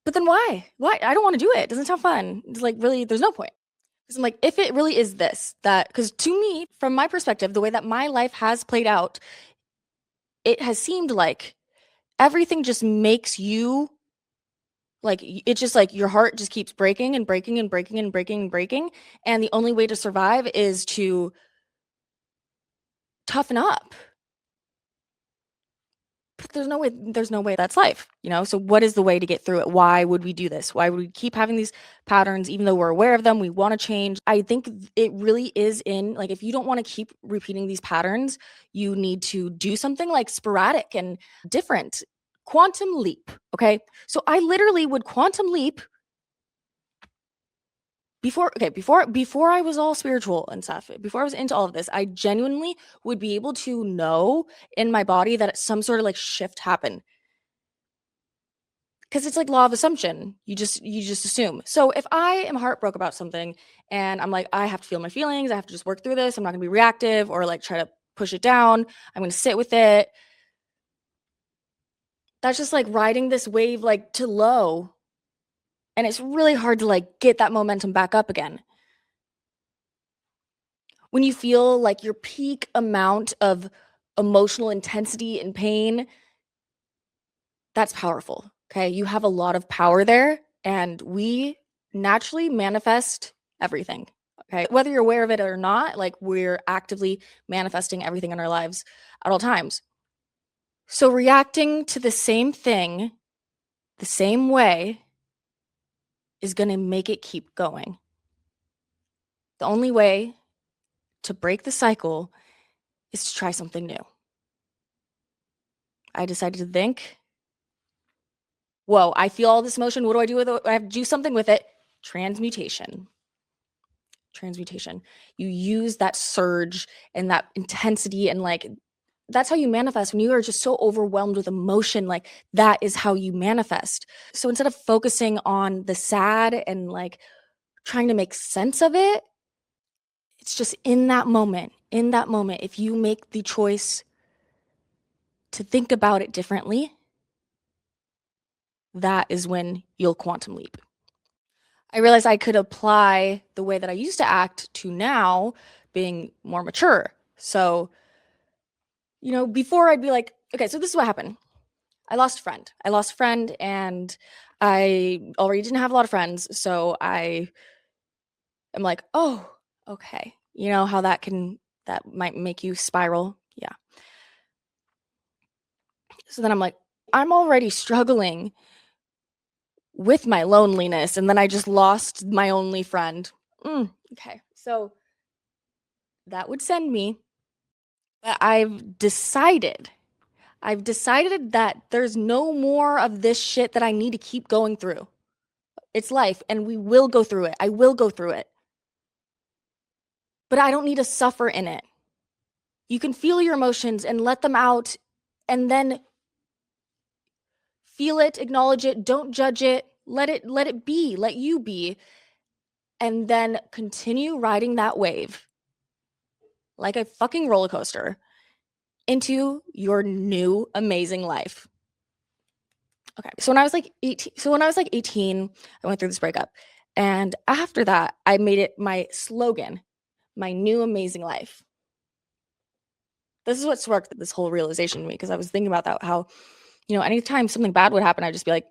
But then why? Why? I don't want to do it. It doesn't sound fun. It's like, really, there's no point. Because I'm like, if it really is this, that, because to me, from my perspective, the way that my life has played out, it has seemed like everything just makes you like, it's just like your heart just keeps breaking and breaking and breaking and breaking and breaking. And the only way to survive is to toughen up. But there's no way that's life, So what is the way to get through it? Why would we do this? Why would we keep having these patterns even though we're aware of them? We want to change. I think it really is in like, if you don't want to keep repeating these patterns, you need to do something like sporadic and different. Quantum leap, okay? So I literally would quantum leap before I was all spiritual and stuff, before I was into all of this, I genuinely would be able to know in my body that some sort of like shift happened. Because it's like law of assumption. You just assume. So if I am heartbroken about something and I'm like, I have to feel my feelings, I have to just work through this, I'm not gonna be reactive or like try to push it down, I'm gonna sit with it. That's just like riding this wave like to low. And it's really hard to like get that momentum back up again. When you feel like your peak amount of emotional intensity and pain, that's powerful. Okay. You have a lot of power there, and we naturally manifest everything. Okay. Whether you're aware of it or not, like we're actively manifesting everything in our lives at all times. So reacting to the same thing the same way is going to make it keep going. The only way to break the cycle is to try something new. I decided to think, whoa, I feel all this emotion. What do I do with it? I have to do something with it. Transmutation. You use that surge and that intensity, and like that's how you manifest. When you are just so overwhelmed with emotion, like that is how you manifest. So instead of focusing on the sad and like trying to make sense of it, it's just in that moment, if you make the choice to think about it differently, that is when you'll quantum leap. I realized I could apply the way that I used to act to now being more mature. So, before I'd be like, okay, so this is what happened. I lost a friend and I already didn't have a lot of friends. So I am like, oh, okay. You know how that might make you spiral. Yeah. So then I'm like, I'm already struggling with my loneliness. And then I just lost my only friend. Okay, so that would send me, but I've decided that there's no more of this shit that I need to keep going through. It's life, and we will go through it. I will go through it. But I don't need to suffer in it. You can feel your emotions and let them out, and then feel it, acknowledge it, don't judge it, let it be, let you be, and then continue riding that wave like a fucking roller coaster into your new amazing life. Okay. So when I was like 18, I went through this breakup. And after that, I made it my slogan, my new amazing life. This is what sparked this whole realization in me, because I was thinking about that, how, anytime something bad would happen, I'd just be like,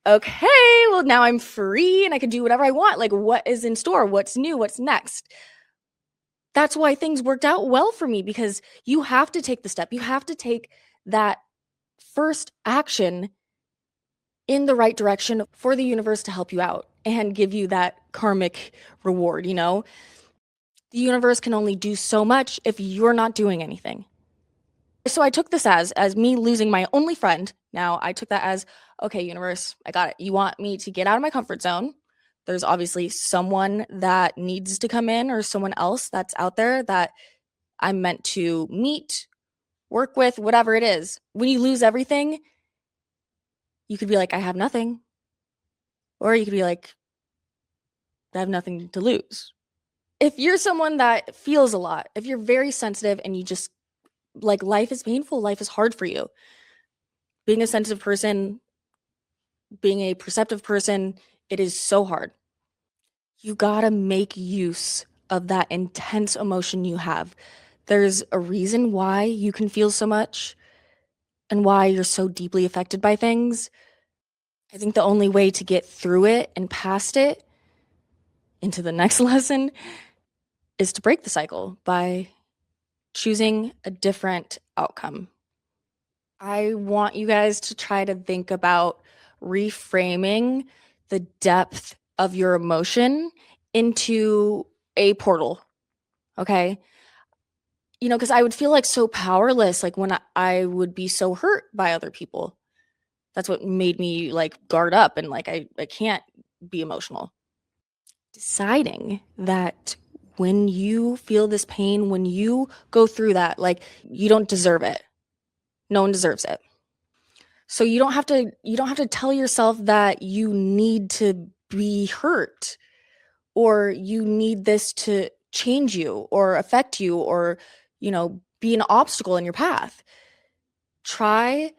okay, well, now I'm free and I can do whatever I want. Like, what is in store? What's new? What's next? That's why things worked out well for me, because you have to take the step. You have to take that first action in the right direction for the universe to help you out and give you that karmic reward, The universe can only do so much if you're not doing anything. So I took this as me losing my only friend. Now I took that as, okay, universe, I got it. You want me to get out of my comfort zone. There's obviously someone that needs to come in, or someone else that's out there that I'm meant to meet, work with, whatever it is. When you lose everything, you could be like, I have nothing. Or you could be like, I have nothing to lose. If you're someone that feels a lot, if you're very sensitive and you just, like, life is painful, life is hard for you. Being a sensitive person, being a perceptive person, it is so hard. You gotta make use of that intense emotion you have. There's a reason why you can feel so much and why you're so deeply affected by things. I think the only way to get through it and past it into the next lesson is to break the cycle by choosing a different outcome. I want you guys to try to think about reframing the depth of your emotion into a portal. Okay. Because I would feel like so powerless, like when I would be so hurt by other people. That's what made me like guard up and like, I can't be emotional. Deciding that when you feel this pain, when you go through that, like, you don't deserve it. No one deserves it. So you don't have to tell yourself that you need to be hurt, or you need this to change you or affect you, or, be an obstacle in your path. Try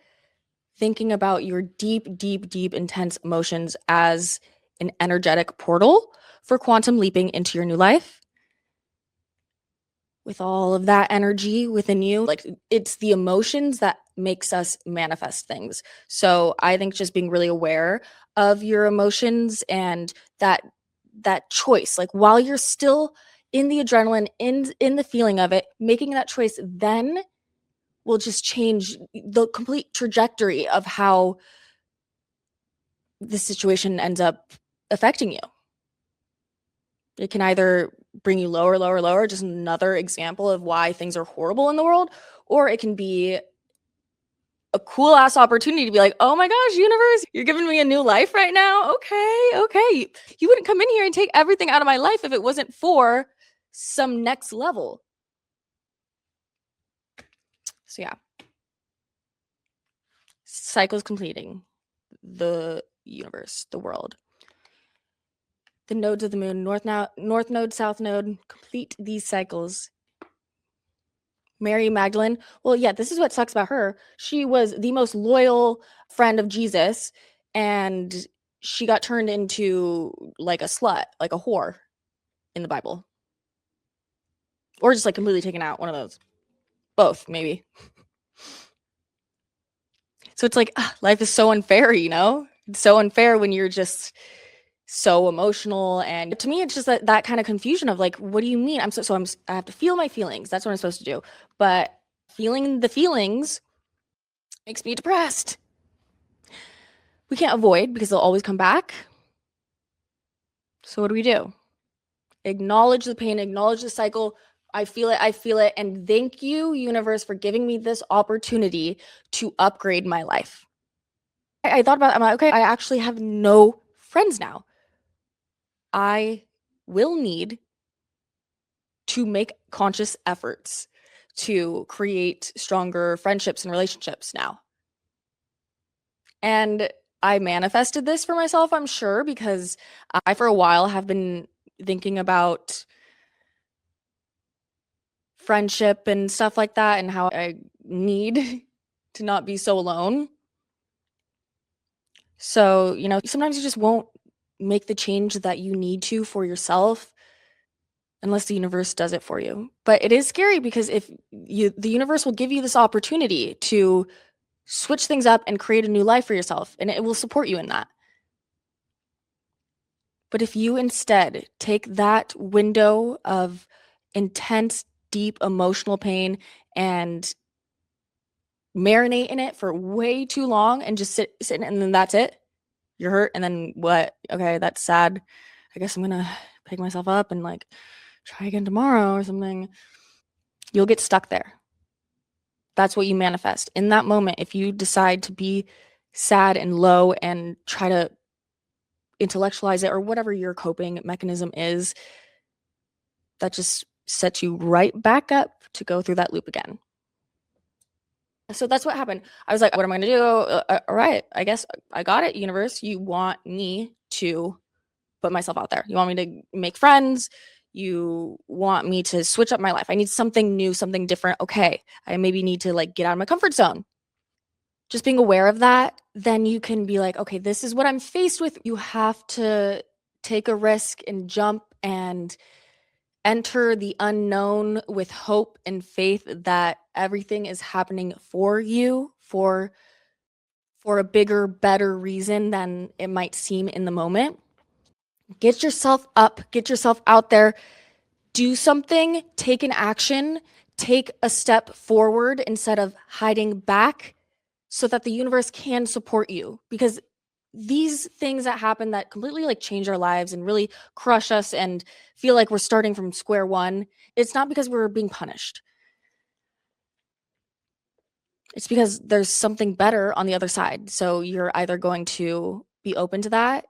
thinking about your deep, deep, deep, intense emotions as an energetic portal for quantum leaping into your new life. With all of that energy within you, like, it's the emotions that makes us manifest things. So I think just being really aware of your emotions and that choice, like, while you're still in the adrenaline, in the feeling of it, making that choice then will just change the complete trajectory of how the situation ends up affecting you. It can either bring you lower, lower, lower, just another example of why things are horrible in the world, or it can be a cool ass opportunity to be like, oh my gosh, universe, you're giving me a new life right now. Okay. You wouldn't come in here and take everything out of my life if it wasn't for some next level. So yeah. Cycles completing. The universe, the world. The nodes of the moon, north node, south node, complete these cycles. Mary Magdalene. Well, yeah, this is what sucks about her. She was the most loyal friend of Jesus, and she got turned into like a slut, like a whore in the Bible. Or just like completely taken out, one of those. Both, maybe. So it's like, life is so unfair, It's so unfair when you're just so emotional. And to me, it's just that kind of confusion of like, what do you mean? I have to feel my feelings. That's what I'm supposed to do. But feeling the feelings makes me depressed. We can't avoid, because they'll always come back. So what do we do? Acknowledge the pain, acknowledge the cycle. I feel it. And thank you, universe, for giving me this opportunity to upgrade my life. I thought about it. I'm like, okay, I actually have no friends now. I will need to make conscious efforts to create stronger friendships and relationships now. And I manifested this for myself, I'm sure, because I, for a while, have been thinking about friendship and stuff like that and how I need to not be so alone. So, sometimes you just won't make the change that you need to for yourself unless the universe does it for you. But it is scary because if the universe will give you this opportunity to switch things up and create a new life for yourself, and it will support you in that. But if you instead take that window of intense, deep emotional pain and marinate in it for way too long and just sit and then that's it, you're hurt, and then what? Okay, that's sad. I guess I'm gonna pick myself up and like try again tomorrow or something. You'll get stuck there. That's what you manifest. In that moment, if you decide to be sad and low and try to intellectualize it or whatever your coping mechanism is, that just sets you right back up to go through that loop again. So that's what happened. I was like, what am I going to do? All right, I guess I got it, universe. You want me to put myself out there. You want me to make friends. You want me to switch up my life. I need something new, something different. Okay, I maybe need to like get out of my comfort zone. Just being aware of that, then you can be like, okay, this is what I'm faced with. You have to take a risk and jump and enter the unknown with hope and faith that everything is happening for you for a bigger, better reason than it might seem in the moment. Get yourself up, get yourself out there, do something, take an action, take a step forward instead of hiding back so that the universe can support you, because these things that happen that completely like change our lives and really crush us and feel like we're starting from square one, it's not because we're being punished. It's because there's something better on the other side. So you're either going to be open to that,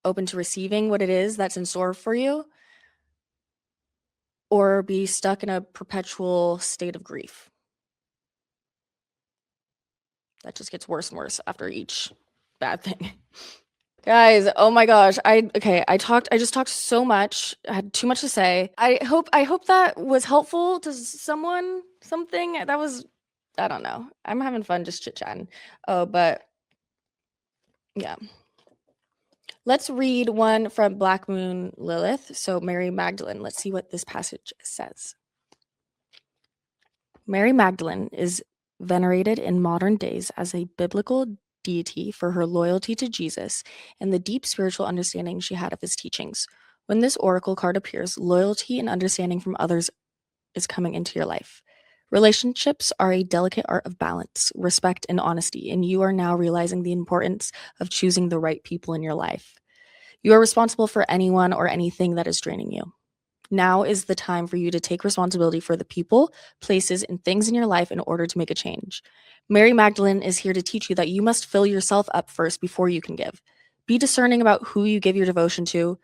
open to receiving what it is that's in store for you, or be stuck in a perpetual state of grief that just gets worse and worse after each bad thing. Guys, oh my gosh. I just talked so much. I had too much to say. I hope that was helpful to someone, something. That was, I don't know. I'm having fun just chit-chatting. Oh, but yeah. Let's read one from Black Moon Lilith. So Mary Magdalene. Let's see what this passage says. Mary Magdalene is venerated in modern days as a biblical deity for her loyalty to Jesus and the deep spiritual understanding she had of his teachings. When this oracle card appears, loyalty and understanding from others is coming into your life. Relationships are a delicate art of balance, respect, and honesty, and you are now realizing the importance of choosing the right people in your life. You are responsible for anyone or anything that is draining you. Now is the time for you to take responsibility for the people, places, and things in your life in order to make a change. Mary Magdalene is here to teach you that you must fill yourself up first before you can give. Be discerning about who you give your devotion to.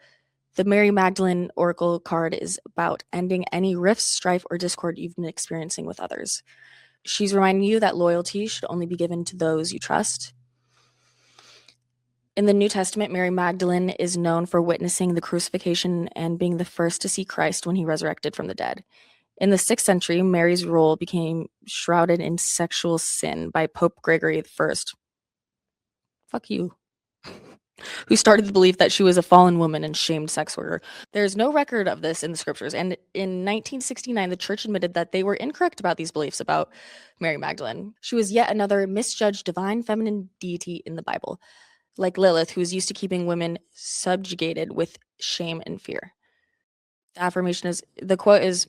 The Mary Magdalene Oracle card is about ending any rifts, strife, or discord you've been experiencing with others. She's reminding you that loyalty should only be given to those you trust. In the New Testament, Mary Magdalene is known for witnessing the crucifixion and being the first to see Christ when he resurrected from the dead. In the 6th century, Mary's role became shrouded in sexual sin by Pope Gregory I. Fuck you. Who started the belief that she was a fallen woman and shamed sex worker. There's no record of this in the scriptures. And in 1969, the church admitted that they were incorrect about these beliefs about Mary Magdalene. She was yet another misjudged divine feminine deity in the Bible, like Lilith, who is used to keeping women subjugated with shame and fear. The affirmation is, the quote is,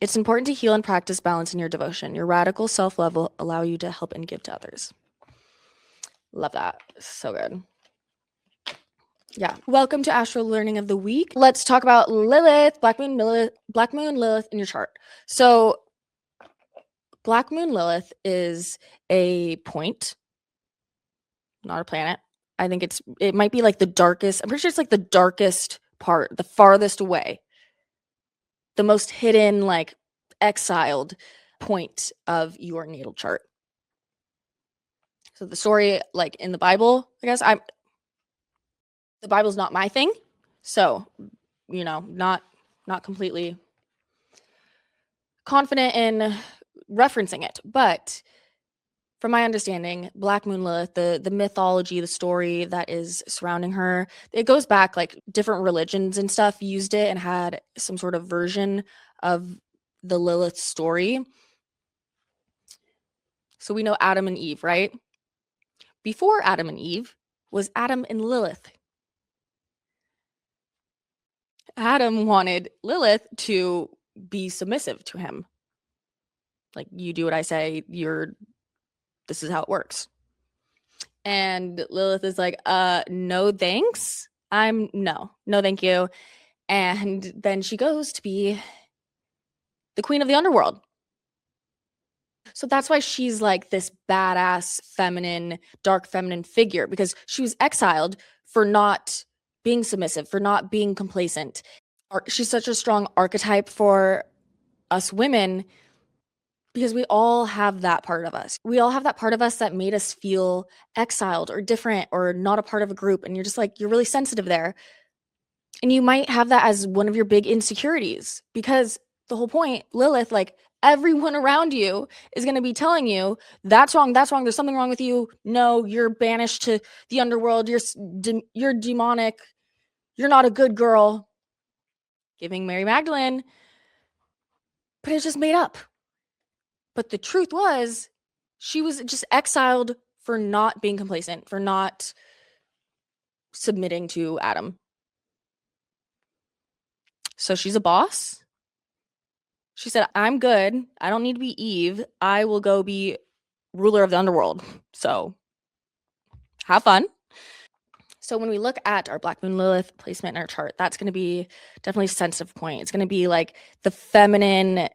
"It's important to heal and practice balance in your devotion. Your radical self-love will allow you to help and give to others." Love that. So good. Yeah. Welcome to Astro Learning of the Week. Let's talk about Lilith, Black Moon Lilith in your chart. So Black Moon Lilith is a point, not a planet. I think it might be like the darkest. I'm pretty sure it's like the darkest part, the farthest away, the most hidden, like exiled point of your natal chart. So the story, like in the Bible, I guess the Bible's not my thing, so not completely confident in referencing it, but from my understanding, Black Moon Lilith, the mythology, the story that is surrounding her, it goes back, like different religions and stuff used it and had some sort of version of the Lilith story. So we know Adam and Eve, right? Before Adam and Eve was Adam and Lilith. Adam wanted Lilith to be submissive to him. Like, you do what I say, this is how it works. And Lilith is like, no thanks. No, thank you. And then she goes to be the queen of the underworld. So that's why she's like this badass, feminine, dark feminine figure, because she was exiled for not being submissive, for not being complacent. She's such a strong archetype for us women because we all have that part of us. We all have that part of us that made us feel exiled or different or not a part of a group. And you're just like, you're really sensitive there. And you might have that as one of your big insecurities because the whole point, Lilith, like everyone around you is going to be telling you that's wrong, there's something wrong with you. No, you're banished to the underworld. You're demonic. You're not a good girl. Giving Mary Magdalene. But it's just made up. But the truth was, she was just exiled for not being complacent, for not submitting to Adam. So she's a boss. She said, I'm good. I don't need to be Eve. I will go be ruler of the underworld. So have fun. So when we look at our Black Moon Lilith placement in our chart, that's going to be definitely a sensitive point. It's going to be like the feminine,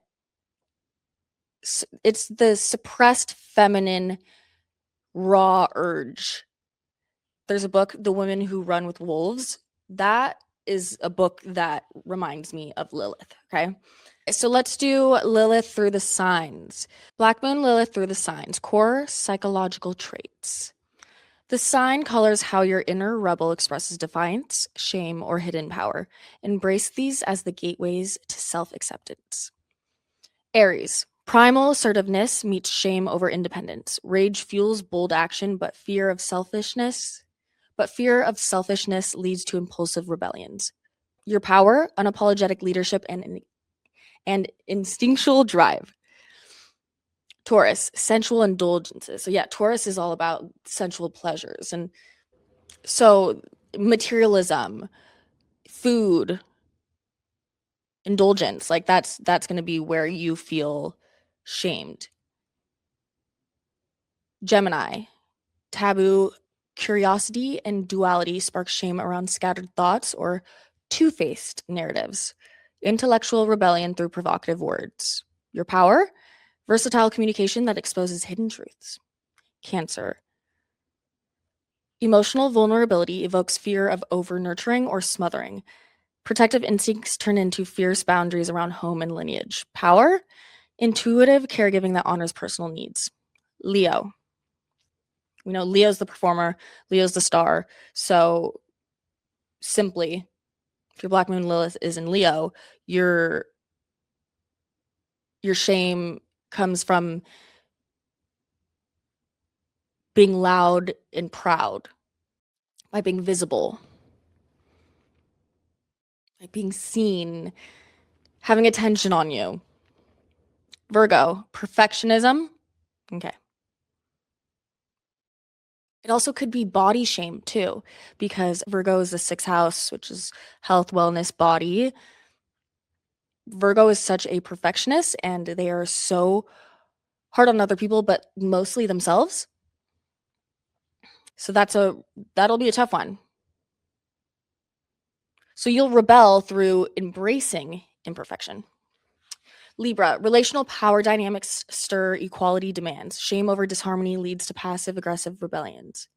it's the suppressed feminine raw urge. There's a book, The Women Who Run with Wolves. That is a book that reminds me of Lilith, okay? So let's do Lilith through the signs. Black Moon Lilith through the signs. Core psychological traits. The sign colors how your inner rebel expresses defiance, shame, or hidden power. Embrace these as the gateways to self-acceptance. Aries. Primal assertiveness meets shame over independence. Rage fuels bold action, but fear of selfishness leads to impulsive rebellions. Your power, unapologetic leadership, and instinctual drive. Taurus, sensual indulgences. So yeah, Taurus is all about sensual pleasures. And so materialism, food, indulgence, like that's going to be where you feel shamed. Gemini, taboo, curiosity, and duality spark shame around scattered thoughts or two-faced narratives. Intellectual rebellion through provocative words. Your power, versatile communication that exposes hidden truths. Cancer. Emotional vulnerability evokes fear of over-nurturing or smothering. Protective instincts turn into fierce boundaries around home and lineage. Power, intuitive caregiving that honors personal needs. Leo. We know Leo's the performer, Leo's the star. So simply, if your Black Moon Lilith is in Leo, your shame comes from being loud and proud, by being visible, by being seen, having attention on you. Virgo, perfectionism. Okay. It also could be body shame too, because Virgo is the 6th house, which is health, wellness, body. Virgo is such a perfectionist and they are so hard on other people, but mostly themselves. So that'll be a tough one. So you'll rebel through embracing imperfection. Libra, relational power dynamics stir equality demands. Shame over disharmony leads to passive aggressive rebellions.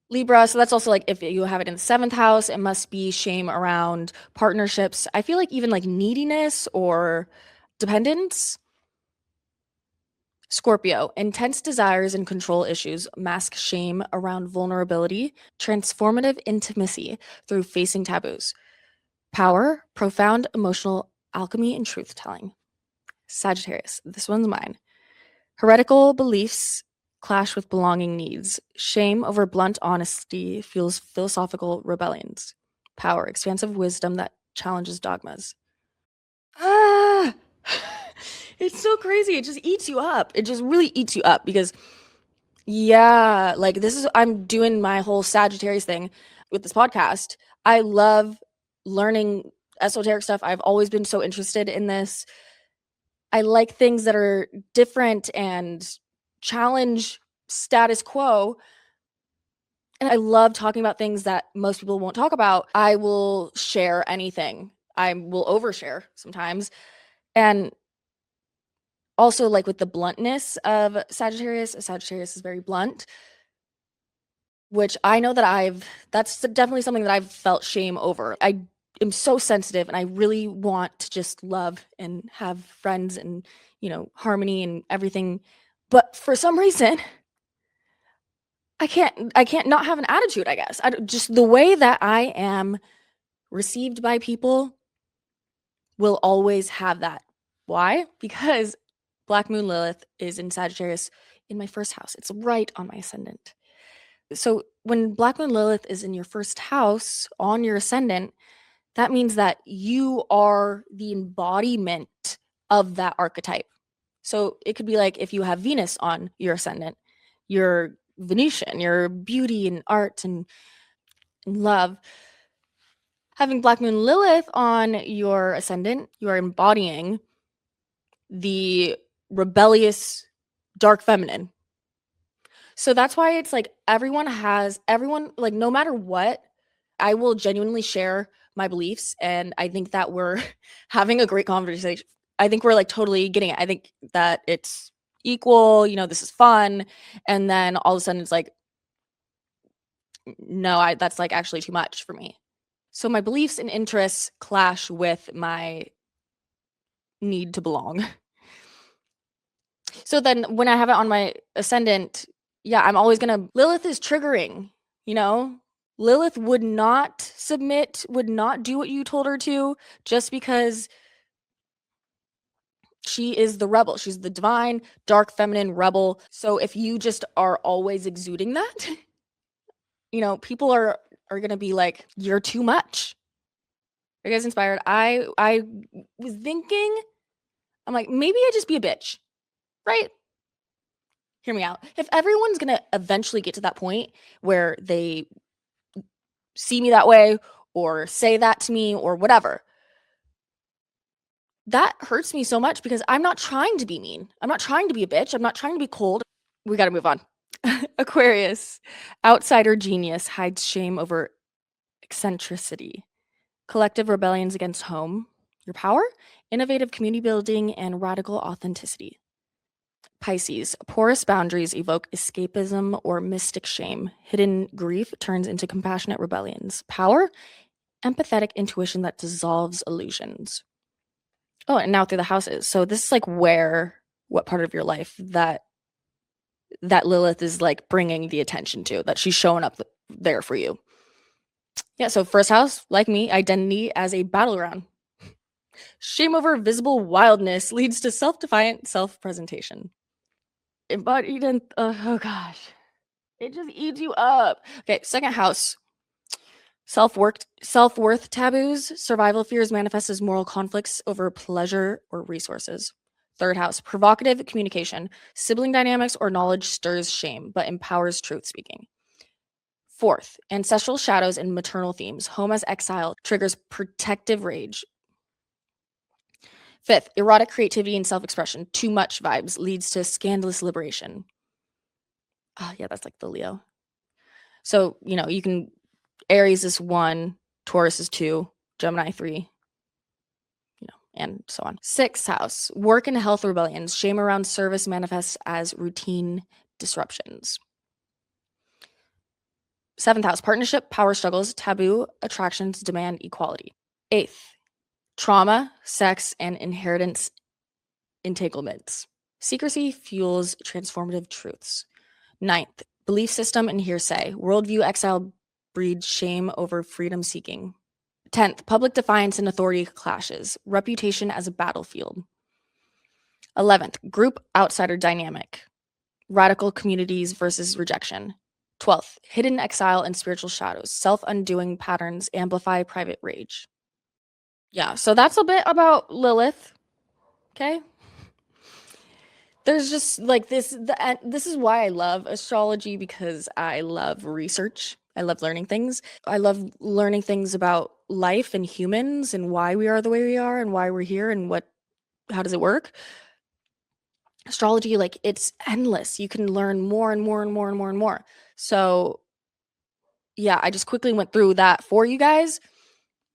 Libra, so that's also like if you have it in the 7th house, it must be shame around partnerships. I feel like even like neediness or dependence. Scorpio, intense desires and control issues mask shame around vulnerability, transformative intimacy through facing taboos. Power, profound emotional alchemy and truth telling. Sagittarius, this one's mine. Heretical beliefs clash with belonging needs. Shame over blunt honesty fuels philosophical rebellions. Power, expansive wisdom that challenges dogmas. Ah! It's so crazy. It just eats you up. It just really eats you up because, yeah, like this is, I'm doing my whole Sagittarius thing with this podcast. I love learning esoteric stuff. I've always been so interested in this. I like things that are different and challenge status quo. And I love talking about things that most people won't talk about. I will share anything. I will overshare sometimes. And also, like with the bluntness of Sagittarius is very blunt, which I know that that's definitely something that I've felt shame over. I am so sensitive and I really want to just love and have friends and, harmony and everything. But for some reason, I can't not have an attitude, I guess. Just the way that I am received by people will always have that. Why? Because Black Moon Lilith is in Sagittarius in my 1st house. It's right on my ascendant. So when Black Moon Lilith is in your 1st house on your ascendant, that means that you are the embodiment of that archetype. So it could be like if you have Venus on your ascendant, you're Venusian, your beauty and art and love. Having Black Moon Lilith on your ascendant, you are embodying the rebellious dark feminine. So that's why it's like everyone, like no matter what, I will genuinely share my beliefs. And I think that we're having a great conversation. I think we're like totally getting it. I think that it's equal, this is fun. And then all of a sudden it's like, no, that's like actually too much for me. So my beliefs and interests clash with my need to belong. So then when I have it on my ascendant, yeah, I'm always gonna, Lilith is triggering, Lilith would not submit, would not do what you told her to just because she is the rebel. She's the divine, dark, feminine rebel. So if you just are always exuding that, people are gonna be like, you're too much. Are you guys inspired? I was thinking, I'm like, maybe I just be a bitch, right? Hear me out. If everyone's gonna eventually get to that point where they see me that way or say that to me or whatever, that hurts me so much because I'm not trying to be mean. I'm not trying to be a bitch. I'm not trying to be cold. We got to move on. Aquarius, outsider genius hides shame over eccentricity. Collective rebellions against home, your power, innovative community building, and radical authenticity. Pisces, porous boundaries evoke escapism or mystic shame. Hidden grief turns into compassionate rebellions. Power, empathetic intuition that dissolves illusions. Oh, and now through the houses. So this is like what part of your life that Lilith is like bringing the attention to, that she's showing up there for you. Yeah, so 1st house, like me, identity as a battleground. Shame over visible wildness leads to self-defiant self-presentation. Embodied in, oh gosh, it just eats you up. Okay, 2nd house. Self-worth taboos, survival fears manifest as moral conflicts over pleasure or resources. 3rd house, provocative communication, sibling dynamics or knowledge stirs shame, but empowers truth speaking. 4th, ancestral shadows and maternal themes, home as exile triggers protective rage. 5th, erotic creativity and self-expression, too much vibes leads to scandalous liberation. Oh yeah, that's like the Leo. So, you can, Aries is 1, Taurus is 2, Gemini 3, and so on. 6th house, work and health rebellions. Shame around service manifests as routine disruptions. 7th house, partnership, power struggles, taboo attractions, demand equality. 8th, trauma, sex, and inheritance entanglements. Secrecy fuels transformative truths. 9th, belief system and hearsay. Worldview exile breeds shame over freedom seeking. 10th, public defiance and authority clashes. Reputation as a battlefield. 11th, group outsider dynamic. Radical communities versus rejection. 12th, hidden exile and spiritual shadows. Self-undoing patterns amplify private rage. Yeah, so that's a bit about Lilith. Okay? There's just like this is why I love astrology, because I love research. I love learning things. I love learning things about life and humans and why we are the way we are and why we're here and how does it work. Astrology, like, it's endless. You can learn more and more and more and more and more. So yeah, I just quickly went through that for you guys,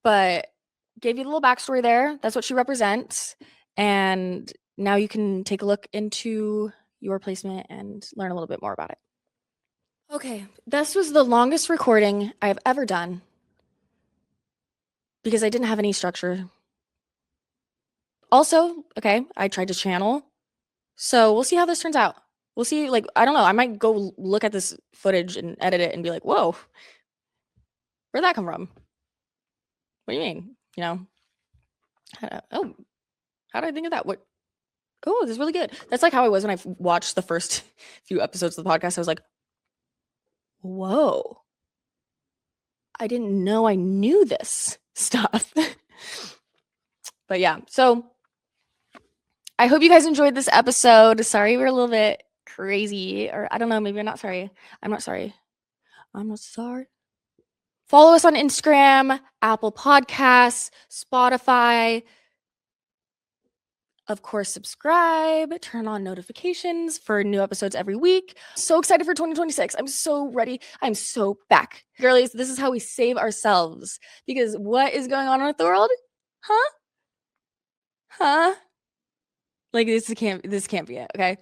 but gave you a little backstory there. That's what she represents. And now you can take a look into your placement and learn a little bit more about it. Okay, this was the longest recording I've ever done because I didn't have any structure. Also, okay, I tried to channel. So we'll see how this turns out. We'll see, like, I don't know. I might go look at this footage and edit it and be like, whoa, where'd that come from? What do you mean? You know? How did I think of that? Oh, this is really good. That's like how I was when I watched the first few episodes of the podcast. I was like, whoa, I didn't know I knew this stuff. But yeah, so I hope you guys enjoyed this episode. Sorry we're a little bit crazy, or I don't know, maybe I'm not sorry. I'm not sorry. I'm not sorry. Follow us on Instagram, Apple Podcasts, Spotify. Of course, subscribe, turn on notifications for new episodes every week. So excited for 2026. I'm so ready. I'm so back. Girlies, this is how we save ourselves, because what is going on with the world? Huh? Like, this can't be it, okay?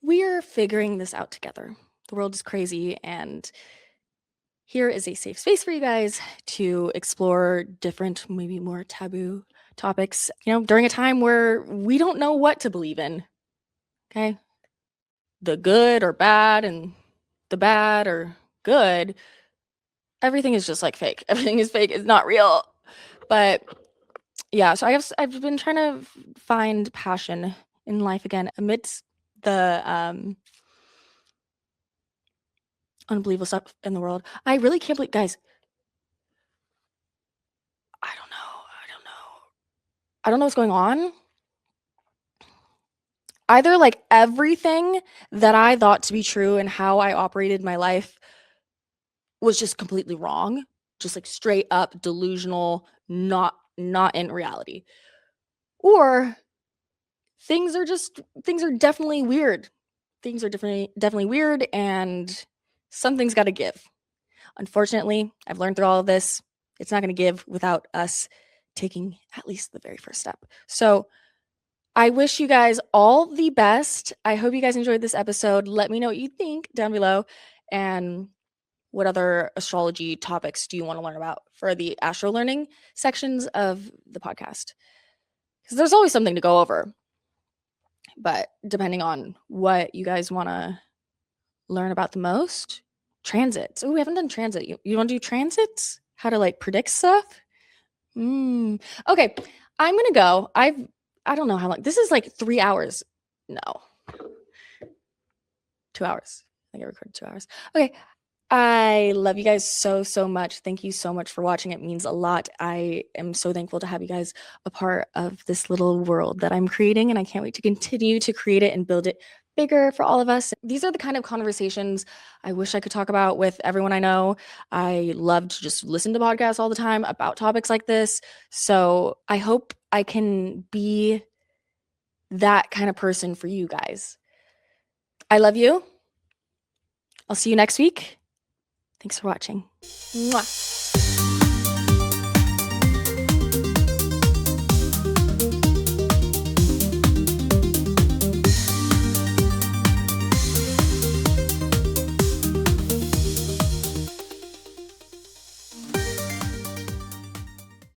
We're figuring this out together. The world is crazy, and here is a safe space for you guys to explore different, maybe more taboo topics, during a time where we don't know what to believe in. Okay? The good or bad, and the bad or good, everything is just like fake. Everything is fake. It's not real. But yeah, so I've been trying to find passion in life again amidst the unbelievable stuff in the world. I really can't believe, guys. I don't know. I don't know what's going on. Either, like, everything that I thought to be true and how I operated my life was just completely wrong, just like straight up delusional, not in reality. Or things are definitely weird. Things are definitely weird, and something's got to give. Unfortunately, I've learned through all of this, it's not going to give without us taking at least the very first step. So I wish you guys all the best. I hope you guys enjoyed this episode. Let me know what you think down below, and what other astrology topics do you want to learn about for the astro learning sections of the podcast? Because there's always something to go over. But depending on what you guys want to learn about the most, transits. Oh, we haven't done transit. You want to do transits? How to, like, predict stuff? Okay, I'm gonna go. I don't know how long. This is like 3 hours. No, 2 hours. I think I recorded 2 hours. Okay. I love you guys so, so much. Thank you so much for watching. It means a lot. I am so thankful to have you guys a part of this little world that I'm creating, and I can't wait to continue to create it and build it bigger for all of us. These are the kind of conversations I wish I could talk about with everyone I know. I love to just listen to podcasts all the time about topics like this. So I hope I can be that kind of person for you guys. I love you. I'll see you next week. Thanks for watching. Mwah.